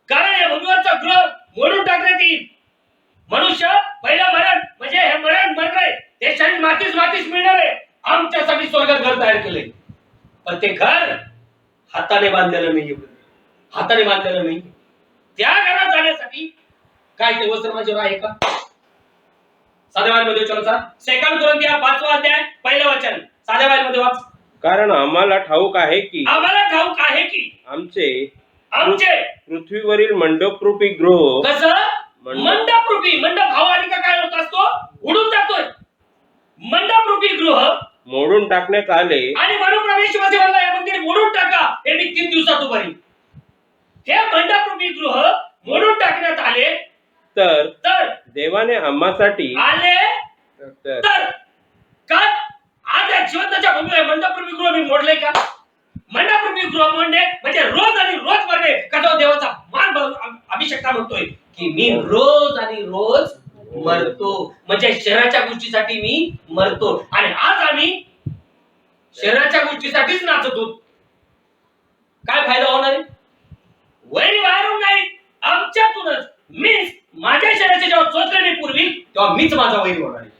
कारण या भूमीवरचा ग्रह मोडून टाकण्यात येईल. मनुष्य पहिला मरण म्हणजे हे मरण मरणे, ते शरीर मातीच मिळणार आहे. आमच्यासाठी स्वर्गात घर तयार केले, पण ते घर हाताने बांधलेलं नाही. त्या घरात जाण्यासाठी काय ते वस्त्र माझ्यावर आहे का? साध्या बाईमध्ये चला सेकंड कुरिन्थिया 5वा अध्याय 1लं वचन. साध्या बाईमध्ये वाच. कारण आम्हाला ठाऊक आहे की आमचे पृथ्वीवरील मंडपरूपी गृह कसं मंडपरूपी, मंडप हवा आली का काय होत असतो, उडून जातोय. मंडपरूपी गृह मोडून टाकण्यात आले आणि म्हणून प्रवेशवासी म्हणला हे मंदिर मोडून टाका, हे मी 3 दिवसात उभारीन. हे मंडपरूपी गृह मोडून टाकण्यात आले तर देवाने आम्हासाठी आले तर का आज या जिवंताच्या भूमीवर मंडपरूपी गृह मी मोडले का? मंडपरूपी गृह मोडणे म्हणजे रोज आणि रोज मरणे. का तो देवाचा मान अभिषेकता म्हणतोय की मी रोज आणि रोज मरतो, म्हणजे शरीराच्या गोष्टीसाठी मी मरतो. आणि आज आम्ही शरीराच्या गोष्टीसाठीच नाचतो. काय फायदा होणार आहे? वैरी बाहेरून नाही, आमच्यातूनच. मीच माझ्या शरीराचे जेव्हा चोचले मी पुरवी तेव्हा मीच माझा वैरी होणार आहे.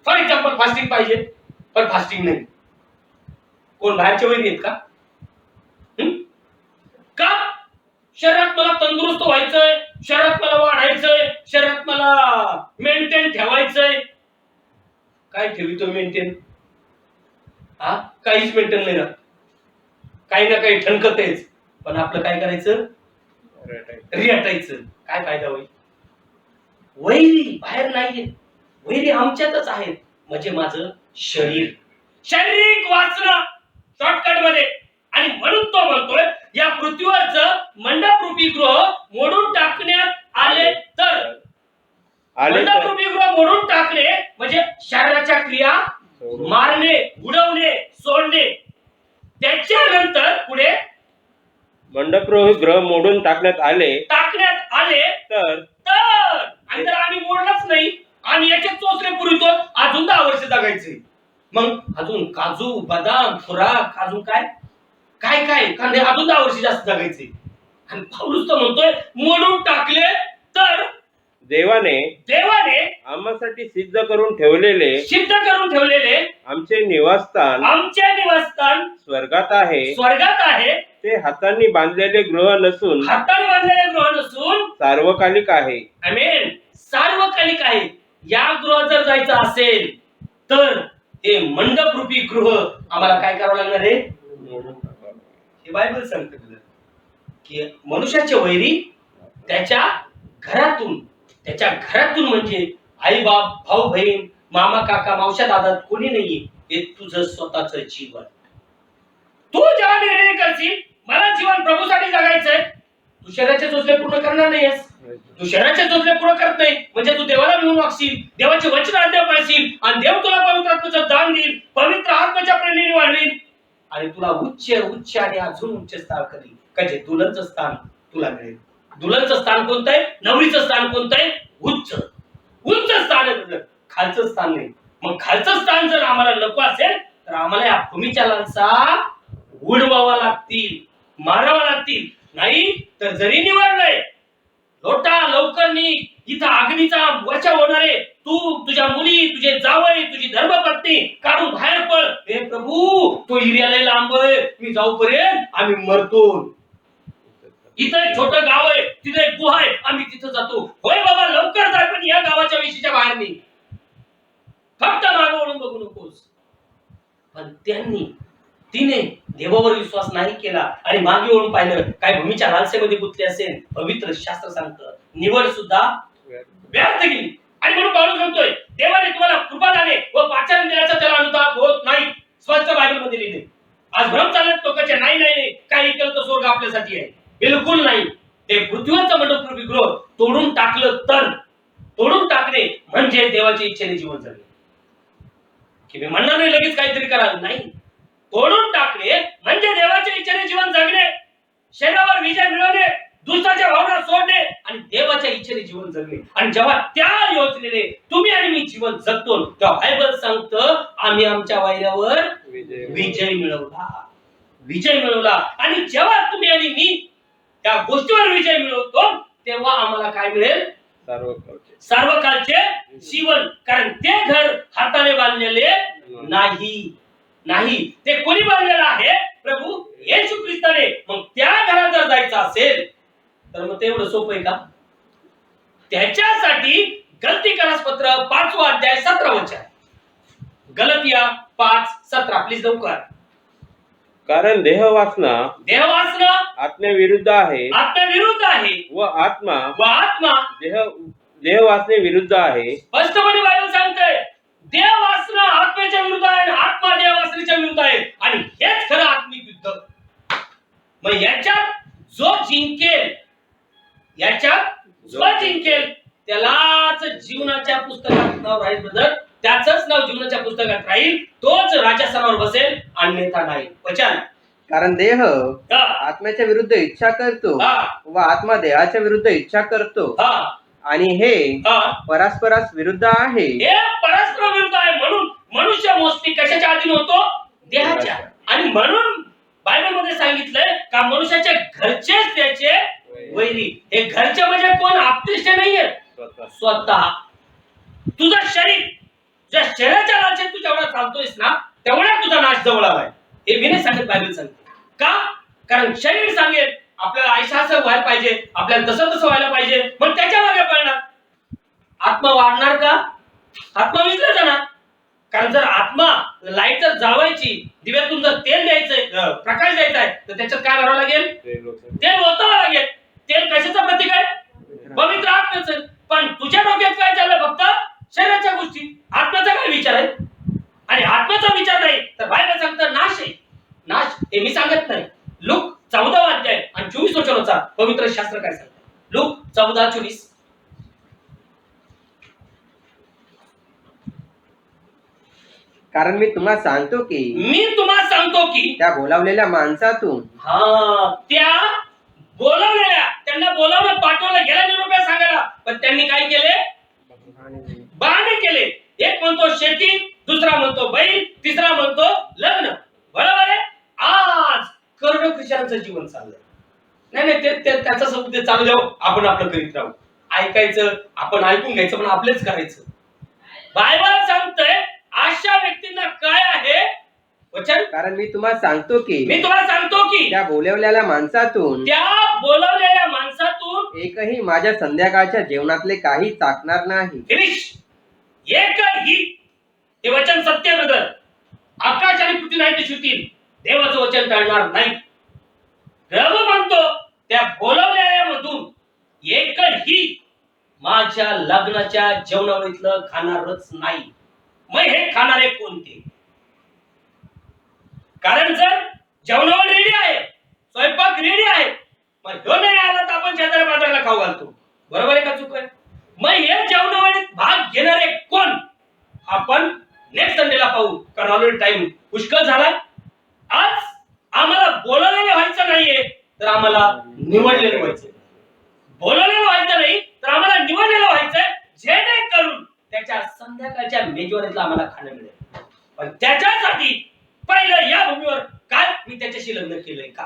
फॉर एक्झाम्पल फास्टिंग पाहिजे, पण फास्टिंग नाही. कोण बाहेरचे वैरी आहेत का? का शरीरात मला तंदुरुस्त व्हायचंय, शरीरात मला वाढायचंय, शरीरात मला मेंटेन ठेवायचंय. काय ठेवितो मेंटेन? काहीच मेंटेन नाही राहत. काही ना काही ठणकतेच. पण आपलं काय करायचं? रिहटायचं. काय फायदा होईल? वैरी बाहेर नाहीये, वैरी आमच्यातच आहेत. म्हणजे माझं शरीर, शारीरिक वासना शॉर्टकट मध्ये. आणि म्हणून तो म्हणतोय या पृथ्वीवरचं मंडपरूपी गृह मोडून टाकण्यात आले तर. मंडपरूपी गृह मोडून टाकणे म्हणजे शरीराच्या क्रिया मारणे, उडवणे, सोडणे. त्याच्यानंतर पुढे मंडपरूपी गृह मोडून टाकण्यात आले तर आणि जर आम्ही मोडलंच नाही, आम्ही याचे चोचले पुरवितो, अजून 10 वर्ष जगायचे. मग अजून काजू, बदाम, खुराक, अजून काय कांदे, अजून 10 वर्ष जास्त जगायचे. आणि पाऊलच तर म्हणतोय मोडून टाकले तर देवाने आम्हासाठी सिद्ध करून ठेवलेले आमचे निवासस्थान स्वर्गात आहे. ते हातांनी बांधलेले गृह नसून सार्वकालिक आहे. आमेन. सार्वकालिक आहे. या गृहात जर जायचं असेल तर हे मंडपरूपी गृह आम्हाला काय करावं लागणार आहे? हे बायबल सांगते की मनुष्याचे वैरी त्याच्या घरातून म्हणजे आई बाप, भाऊ बहीण, मामा काका, मावश्या दादा कोणी नाहीये. हे तुझं स्वतःच जीवन. तू जेव्हा निर्णय करशील मला जीवन प्रभूसाठी जगायचंय, तू शरीराचे चोचले पूर्ण करणार नाहीयेस. तू शरीराचे चोचले पूर्ण करत नाही म्हणजे तू देवाला मिळून वागशील, देवाचे वचन आज्ञा पाळशील आणि देव तुला पवित्र आत्म्याचं दान देईल, पवित्र आत्म्याच्या प्रेरणेने वाढवील. आणि तुला उच्च उच्च आणि अजून उच्च स्थान करेल. म्हणजे दुल्हनचं स्थान तुला मिळेल. दुल्हनचं स्थान कोणतं आहे? नवरीचं स्थान कोणतं आहे? उच्च उच्च स्थान आहे तुझं, खालचं स्थान नाही. मग खालचं स्थान जर आम्हाला नको असेल तर आम्हाला या भूमीच्या लालसा उडवावा लागतील, मारावा लागतील. नाही तर जरी निवडलंय लोटा लवकर निघ, इथं अग्नीचा वर्षाव होणार आहे. तू, तुझ्या मुली, तुझे जावई, तुझी धर्मपत्नी काढून बाहेर पळ. हे प्रभू, तो एरिया लय लांब आहे, मी जाऊपर्यंत आम्ही मरतो. इथं एक छोटं गाव आहे, तिथे एक गुहा आहे, आम्ही तिथं जातो. होय बाबा लवकर जाय, पण या गावाच्या विशीच्या बाहेर नाही. फक्त मागे वळून बघू नकोस. पण तिने देवावर विश्वास नाही केला आणि मागे वळून पाहिलं, काय भूमीच्या लालसेमध्ये गुंतले असेल. पवित्र शास्त्र सांगतं निवड सुद्धा व्यर्थ गेली. आणि म्हणून पाऊस म्हणतोय, देवाने तुम्हाला कृपा दाने व पाचारण देण्याचा त्याला अनुताप होत नाही. स्पष्ट बायबल मध्ये लिहिले. आज भ्रम चालत लोकांचे नाही नाही काही केलं तर स्वर्ग आपल्यासाठी आहे. बिलकुल नाही. ते पृथ्वीवरचं मंडपरूपी गृह तोडून टाकलं तर, तोडून टाकणे म्हणजे देवाच्या इच्छेने जीवन जगणे. की मी म्हणणार नाही लगेच काहीतरी करा, नाही. तोडून टाकणे म्हणजे देवाच्या इच्छेने जीवन जगणे, शरीरावर विजय मिळवणे, दुसऱ्याच्या भावना सोडणे आणि देवाच्या इच्छेने जीवन जगणे. आणि जेव्हा त्या योजनेने तुम्ही आणि मी जीवन जगतो तेव्हा बायबल सांगतं आम्ही आमच्या वायऱ्यावर विजय मिळवला, विजय मिळवला. आणि जेव्हा तुम्ही आणि मी त्या गोष्टीवर विजय मिळवतो तेव्हा आम्हाला काय मिळेल? सर्व कालचे जीवन. कारण ते घर हाताने बांधलेले नाही, नाही, ते कोणी बांधलेलं आहे? प्रभू येशू ख्रिस्ताने. मग त्या घरात जर जायचं असेल तर मग ते एवढं सोपं आहे का? त्याच्यासाठी गलती पत्र 5 अध्याय 17 वचन. गलतिया 5:17 प्लीज लवकर. कारण देह वासना आत्म्याविरुद्ध आहे, आत्म्याविरुद्ध आहे व आत्मा देह देह वासने विरुद्ध आहे. स्पष्टपणे बायबल सांगतंय देह वासना आत्म्याच्या विरुद्ध आहे आणि आत्मा देह वासनेच्या विरुद्ध आहे. आणि हेच खरं आत्मिक युद्ध. मग याच्यात जो जिंकेल, त्यालाच जीवनाच्या पुस्तकात नाव राहील. ब्रदर, त्याचंच नाव जीवनाच्या पुस्तकात राहील, तोच राजासनावर बसेल, अन्यथा नाही. वचन. कारण देह आत्म्याच्या विरुद्ध इच्छा करतो व आत्मा देहाच्या विरुद्ध इच्छा करतो आणि हे परस्परास विरुद्ध आहे. हे परस्पर विरुद्ध आहे. म्हणून मनुष्य मोस्टली कशाच्या अधीन होतो? देहाच्या. आणि म्हणून बायबल मध्ये सांगितलंय का मनुष्याच्या घरचेच त्याचे वैरी. हे घरचे म्हणजे कोण? आपलेच नाहीये, स्वतः. तुझं शरीर, ज्या शरीराच्या लालसेत तू जेवढा चालतोयस ना तेवढा तुझा नाश जवळ आलाय. हे मी नाही सांगत, बायबल सांगते. का? कारण शरीर सांगेल आपल्याला आयशाचं व्हायला पाहिजे, आपल्याला तसं तसं व्हायला पाहिजे, मग त्याच्या मागे पळणार. आत्मा वाढणार का? आत्मा विसरला जाणार. कारण जर आत्मा लाईट जर जाळवायची, दिव्यातून जर तेल द्यायचंय, प्रकाश द्यायचा आहे, तर त्याच्यात काय भरावं लागेल? तेल ओतावं लागेल. तेल कशाचं प्रतीक आहे? पवित्र आत्म्याचं. पण तुझ्या डोक्यात काय चाललं? फक्त शरीराच्या गोष्टी. आत्म्याचा काय विचार आहे? आणि आत्म्याचा विचार नाही तर बायबल सांगतं नाश आहे. नाश हे मी सांगत नाही. लूक 14 अध्याय आणि 24 वचनाचा पवित्र शास्त्र काय सांगतं? लूक 14:24. कारण मी तुम्हाला सांगतो की त्या बोलावलेल्या माणसातून त्या बोलावलेल्या, त्यांना बोलावलं, पाठवलं, गेला निरोप्या सांगायला, पण त्यांनी काय केले? बहाणे केले. एक म्हणतो शेती, दुसरा म्हणतो बैल, तिसरा म्हणतो लग्न. बरोबर आहे. आज करोडो ख्रिश्चनांचं जीवन चाललंय. नाही ते त्याचा सबूत चालू द्यावं, आपण आपलं करीत राहू. ऐकायचं, आपण ऐकून घ्यायचं, पण आपलेच करायचं. बायबल सांगतंय अशा व्यक्तींना काय आहे वचन? कारण मी तुम्हाला सांगतो की त्या बोलावलेल्या माणसातून एकही माझ्या संध्याकाळच्या जेवणातले काही चाकणार नाही. एकही. हे वचन सत्य ब्रदर. आकाश आणि पृथ्वी नाही ते शिवतील, देवाचं वचन टळणार नाही. प्रभू म्हणतो त्या बोलावलेल्यामधून एकही माझ्या लग्नाच्या जेवणावळीतलं खाणारच नाही. मग हे खाणारे कोणते? कारण जर जेवणावळ रेडी आहे, स्वयंपाक रेडी आहे, मग ह्यो नाही आला तर आपण शेजारी बाजाराला खाऊ घालतो. बरोबर आहे का चूक आहे? मग हे जेवणावळीत भाग घेणारे कोण? आपण नेक्स्ट संडेला पाहू, कारण ऑलरेडी टाइम पुष्कळ झाला. आज आम्हाला बोलवलेलं व्हायचं नाहीये तर आम्हाला निवडलेलं व्हायचं. बोलवलेलं व्हायचं नाही तर आम्हाला निवडलेलं व्हायचंय, जेणेकरून त्याच्या संध्याकाळच्या मेजवानीतलं आम्हाला खाणं मिळेल. पण त्याच्यासाठी पहिलं या भूमीवर काय मी त्याच्याशी लग्न केलंय का?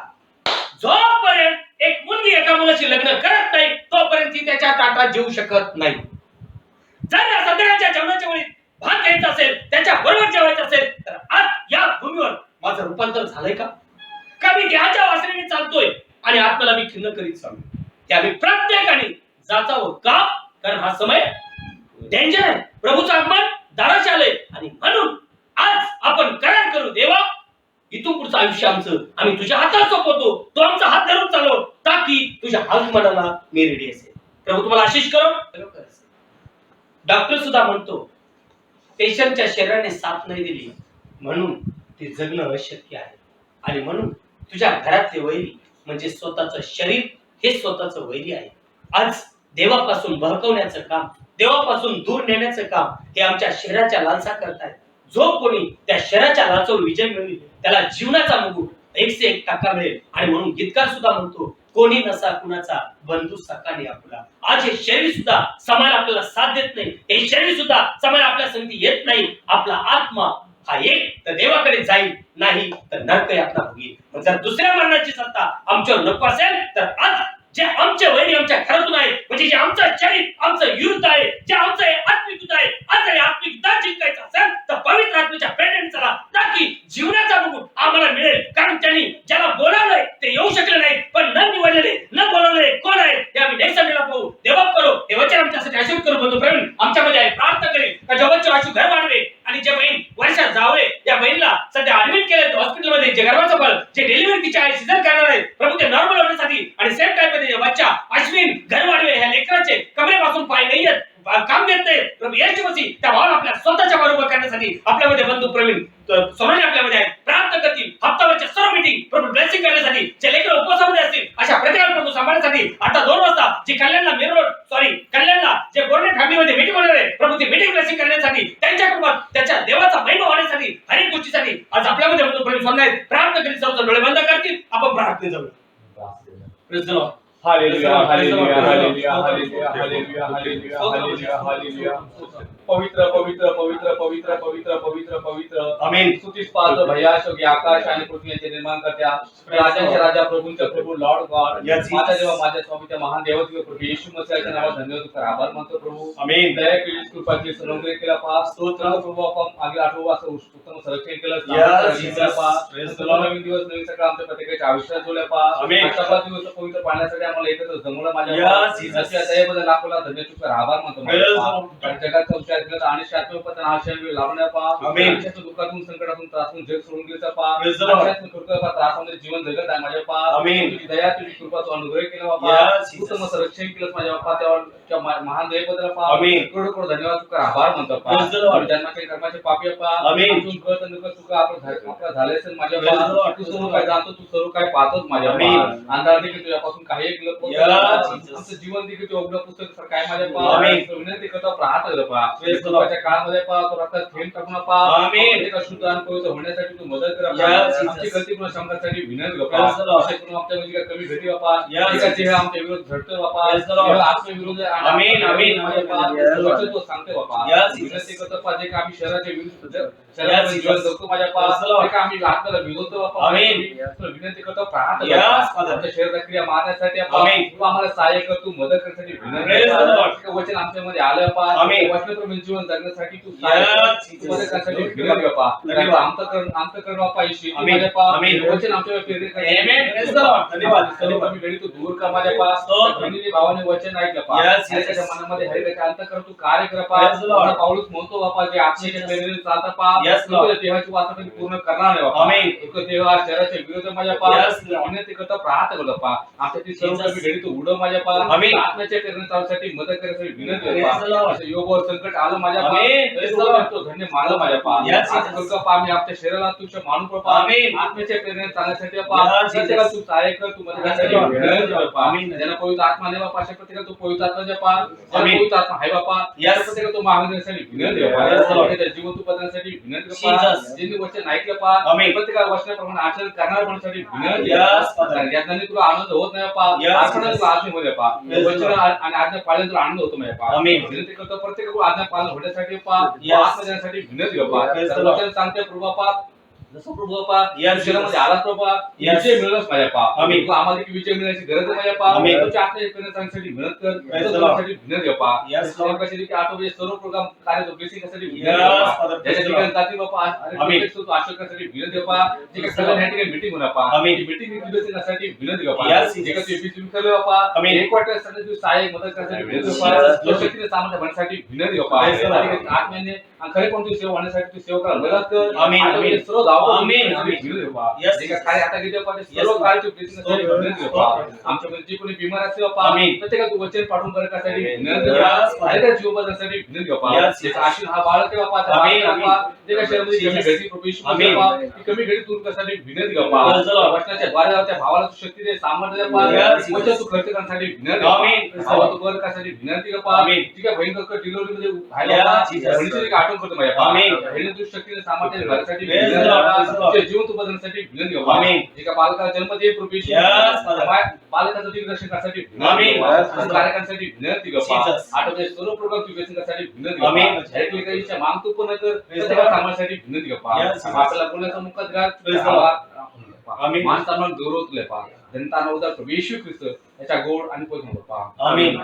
जोपर्यंत एक मुलगी एका मुलाशी लग्न करत नाही तोपर्यंत ती त्याच्या ताटात जेवू शकत नाही. जर या संध्याकाळच्या जेवणाच्या वेळी भात घ्यायचा असेल, त्याच्या बरोबर जेवायचं असेल, तर आज या भूमीवर माझं रूपांतर झालंय का? का मी देहाच्या वासनेने चालतोय आणि आत्म्याला मी खिन्न करीत चाललोय? त्या मी प्रत्येकाने जाचावं का? कारण हा समय डेंजर आहे. प्रभूचं आगमन दाराशी आलंय आणि म्हणून आज आपण करार करू, देवा इथून पुढचं आयुष्य आमचं आम्ही तुझ्या हातात सोपवतो. तो आमचा हात धरून चालव, ताकी तुझ्या आगमनाला मी रेडी असेल. प्रभू तुम्हाला आशीष करो. डॉक्टर सुद्धा म्हणतो पेशंटच्या शरीराने साथ नाही दिली म्हणून ते जगणं अशक्य आहे. आणि म्हणून तुझ्या घरातले वैरी म्हणजे स्वतःचं शरीर हे स्वतःचं वैरी आहे. आज देवापासून बहकवण्याचं काम, देवापासून दूर नेण्याचं काम हे आमच्या शरीराच्या लालसा करतायत. जो कोणी त्या शरीराच्या लालसावर विजय मिळवेल त्याला जीवनाचा मुकुट 101% मिळेल. आणि म्हणून गीतकार सुद्धा म्हणतो कोणी नसा कुणाचा बंधू सकाने आपला. आज हे शरीर सुद्धा समाज आपल्याला साथ देत नाही, हे शरीर सुद्धा समाज आपल्या संगती येत नाही. आपला आत्मा हा एक तर देवाकडे जाईल, नाही तर नरक यातना होईल. जर दुसऱ्या मरणाची सत्ता आमच्यावर नको असेल तर आज जे आमचे वैरी आमच्या घरातून आहे, म्हणजे जे आमचं शरीर आमचं विरुद्ध आहे, जे आमचं आत्मिक युद्ध आहे, आज हे आत्मिक युद्ध जिंकायचं असेल तर पवित्र आत्म्याच्या पेटेंट चला, ताकी जीवनाचा मुकुट आम्हाला मिळेल. कारण त्यांनी ज्याला बोलावलंय ते येऊ शकले नाही, पण न निवडलेले न बोलावलेले कोण आहे ते आम्ही नेक्स्ट संडेला पाहू. देवा करो हे वचन आमच्यासाठी आशीर्वाद करू. बंधू प्रवीण आमच्यामध्ये आहे, प्रार्थना करेल का जवळचे आशू घर वाढवे. आणि जे बहीण वर्षात जावळे या बहिणीला सध्या ऍडमिट केले हॉस्पिटलमध्ये, जे गर्भाचं फळ जे डिलिव्हरी तिच्या आहे सीझन करणार आहे प्रभू ते नॉर्मल होण्यासाठी, आणि सेम टाइम मध्ये बच्चा अश्विन घर वाढवे ह्या लेकराचे कमरेपासून पाय नाही येत, काम देत नाही प्रभू येशू मसीह त्या भावाला आपल्या स्वतःच्या बरोबर करण्यासाठी आपल्यामध्ये बंधू प्रवीण सोनाली आपल्यामध्ये आहे. प्रार्थना करतील हप्तावरच्या सर्व मीटिंग प्रभू ब्लेसिंग करण्यासाठी, जे लेकर उपवासामध्ये असतील अशा प्रत्येकाला प्रभू सांभाळण्यासाठी. आता 2 वाजता जी कल्याणला जे बोर्डे फॅमिलीमध्ये मीटिंग होणार आहे प्रभू ती मीटिंग ब्लेसिंग करण्यासाठी, त्यांच्या कुटुंबात त्याच्या देवाचा महिमा होण्यासाठी, हर एक गोष्टीसाठी आज आपल्यामध्ये बंधू प्रवीण सोनाली प्रार्थना करतील. सर्व डोळे बंद करतील, आपण प्रार्थने जाऊ. Praise the Lord. Hallelujah hallelujah hallelujah hallelujah hallelujah hallelujah hallelujah hallelujah. पवित्र पवित्र पवित्र पवित्र पवित्र पवित्र पवित्र आमेन. स्तुतीस पात्र भयाशोगी आकाश आणि पृथ्वीचे निर्माण करत्या राजांचे राजा प्रभूंचे प्रभू लॉर्ड गॉड, माझ्या देवा माझ्या स्वामीच्या महान देवाचे प्रभू येशू मसीहाच्या नावात धन्यवाद तुझा आभार मानतो प्रभू. आमेन. दया केली, कृपा केली, अनुग्रह केला पा. स्तोत्र प्रभू आपण मागे आठवू असं उत्तम संरक्षण केलं नवीन दिवस नवीन सकाळ आमच्या प्रत्येकाच्या आयुष्यात जोडल्या पा. आजचा दिवस पवित्र पाहण्यासाठी आम्हाला एकत्र जमवलं माझ्या दयाबद्दल लाखोला धन्यवाद तुझा आभार मानतो. जगात आणि शाश्वत आशय लावण्या पा. दुःखातून संकटातून त्रासून जग सोडून गेला पा. त्रासामध्ये जीवन जगत आहे माझ्या पा. तुझी दया तुझी कृपा तू अनुग्रह केला बापा. उत्तम संरक्षण केलं माझ्या बापा. त्या महान दयेबद्दल पा करोड धन्यवाद तुझा आभार मानतो पा. जन्माचे कर्माचे पापी पा. तू कळत न कळत तुका आपलं झाले असेल माझ्या पा. तू सर्व काय जाणतो, तू सर्व काय पाहतोस माझ्या पा. अंधार देखील तुझ्यापासून काही एक आमचं जीवन देखील तू उघडं पुस्तक काय माझ्या पा. विनंती करतो राहत पा. काळामध्ये पा तो रक्तात थेंब टाकून पा. एक अशुद्ध आणि पवित्र होण्यासाठी तू मदत कर. आमची गलती पूर्ण क्षमतासाठी विनंती बापा. आमच्या म्हणजे कमी घटी बापा. एकाचे आमच्या विरोध झडतो बापा. आत्मविरोध तो सांगते बापा. विनंती करतो पा जे का आम्ही शहराच्या विरुद्ध शहरामध्ये जीवन जगतो माझ्या पा. आम्ही आत्म्याला विरोध बापा. विनंती करतो प्रार्थना शहराच्या क्रिया मारण्यासाठी आम्हाला सहाय्य कर, तू मदत करण्यासाठी विनंती. वचन आमच्यामध्ये आलं पा. वचन जीवन जगण्यासाठी तू मदत करण्यासाठी विनंती बापा. अंतःकरण बापा वचन आमच्या तू दूर कर माझ्या पा. भावाने वचन ऐकलं पा. त्याच्या मनामध्ये हरिकाच्या अंतःकरण तू कार्य कर पा. पाऊलच म्हणतो बापा जे आत्म्याच्या प्रेरणेने चालता पा. देवाची वाचा पूर्ण करणार नाही बापा. देवा शहराच्या विरोध माझ्या पा. विनंती करता प्रार्थना करतो पा. आमच्या ती सर्व घडी तू उडव माझ्या पा. आत्म्याच्या प्रेरणेने चालण्यासाठी मदत करण्यासाठी विनंती योग संकट आलं माझ्या पा आमेन. तरी तुला म्हणतो धन्य मानलं माझ्या पा Yes, आज Jesus. तुझं पा मी आपल्या शरीराला तुझ्या मानून पा आमेन. आत्म्याच्या प्रेरणेने चालण्यासाठी पा Yes, प्रत्येकाला Jesus. तू सहाय्य कर तू मदतीसाठी Yes, विनंती कर पा आमेन. ज्यांना पवित्र आत्मा नाही बापा अशा प्रत्येकाला तू पवित्र आत्मा पा ज्यांना आमेन. पवित्र आत्मा आहे बापा Yes. त्या प्रत्येकाला तू मागण्यासाठी विनंती कर पा Yes, Lord. प्रत्येकाच्या जीवन तू बदलण्यासाठी विनंती कर पा Jesus. ज्यांनी वचन ऐकलं पा आमेन. प्रत्येकाला वचनाप्रमाणे आचरण करणार बनण्यासाठी विनंती Yes, कर Father. यातनाने तुला आनंद होत नाही पा Yes, आज पण Jesus. तुला आत्मेमध्ये पा Yes, वचन Lord. आणि आज्ञा पाळल्याने तुला आनंद होतो माझ्या पा आमेन. विनंती करतो प्रत्येकाला आज्ञा पालन होण्यासाठी पा Yes. आत्मा देण्यासाठी विनंती कर पा Yes, तर Lord. वचन सांगते प्रभू पा जसं प्रभू पा Yes, शरीरामध्ये Jesus. आला प्रभू Yes. विजय मिळवलाच माझ्या पा आमेन. तुला आम्हाला की विजय मिळण्याची गरज आहे माझ्या पा आमेन. तुझ्या आत्म्याच्या प्रेरणासाठी विनंती कर Yes, तुझ्या Lord. साठी विनंती कर पा Yes, Lord. कशी की आठवडे सर्व प्रोग्राम कार्य तो बेसिकसाठी विनंती Yes, कर पा Father. ज्याच्या Praise the ठिकाणी Lord. जाती बापा आमेन. आशोकासाठी विनंती कर पा जे काही सगळ्या ह्या ठिकाणी मीटिंग होणार पा आमेन. मीटिंग बेसिकसाठी विनंती कर पा Yes, जे Jesus. काही तुम्ही केलं बापा आमेन. एक वाटण्यासाठी तू सहाय्य मदत करण्यासाठी विनंती कर पा Yes, जो Lord. शक्तीने सामर्थ्य बनण्यासाठी विनंती कर पा Praise the Lord. आणि आत्म्याने आणि खरे कोणती सेवा होण्यासाठी तू सेवा करा मदत कर आमेन. आठवडे आमेन. सर्व धावपळ आमेन. करण्यासाठी विनंती कर पा Yes, जे काही Jesus. कार्य आता घेते पा ते Yes, सर्व Lord. कार्याची ब्लेसिंगसाठी विनंती कर पा Lord. आमच्यामध्ये जे कोणी बिमार असेल पा आमेन. प्रत्येकाला तू वचन पाठवून बरं करण्यासाठी Yes, विनंती कर पा Father. आणि त्या जीव बदलण्यासाठी विनंती कर पा Yes, त्याचा Jesus. आशीष हा बाळक आहे बापा त्या आमेन. बाळकाला पा जे काही शरीरामध्ये कमी Jesus. घडी प्रवेश आमेन. पा ती कमी घडी दूर करण्यासाठी विनंती कर पा Yes, Lord. वचनाच्या द्वारे त्या भावाला तू शक्ती दे सामर्थ्य दे पा Yes, Jesus. वचन तू खर्च करण्यासाठी विनंती कर आमेन. पा भावा तू बरं करण्यासाठी विनंती कर पा आमेन. ठीक आहे भयंकर डिलिव्हरी मध्ये Yes, व्हायला Jesus. बहिणीची एक आठवण करतो माझ्या पा आमेन. बहिणी तू शक्तीने सामर्थ्याने भरण्यासाठी Yes, विनंती Lord. कर पा. Yes, Lord. तुझे जीवन तू बदलण्यासाठी विनंती कर पा आमेन. जे का बालकाला जन्म दे प्रवेश Yes, Father. बालकाचं दिग्दर्शन करण्यासाठी आमेन. विनंती कर पा. Yes, Father. कार्यक्रमासाठी विनंती कर पा Jesus. आठवडे सर्व प्रोग्राम तू बेसिंग करण्यासाठी विनंती कर आमेन. पा एकमेकांच्या मांग तू पूर्ण कर Praise the प्रत्येकाला Lord. सांभाळण्यासाठी विनंती कर पा Yes, Jesus. आपल्याला बोलण्याचा मुखात घाल Praise the Lord. आमेन. मान सन्मान गौरव तुले पा जनता नवदा प्रभू येशू ख्रिस्त याच्या गोड आणि पवित्र नामात पा आमेन.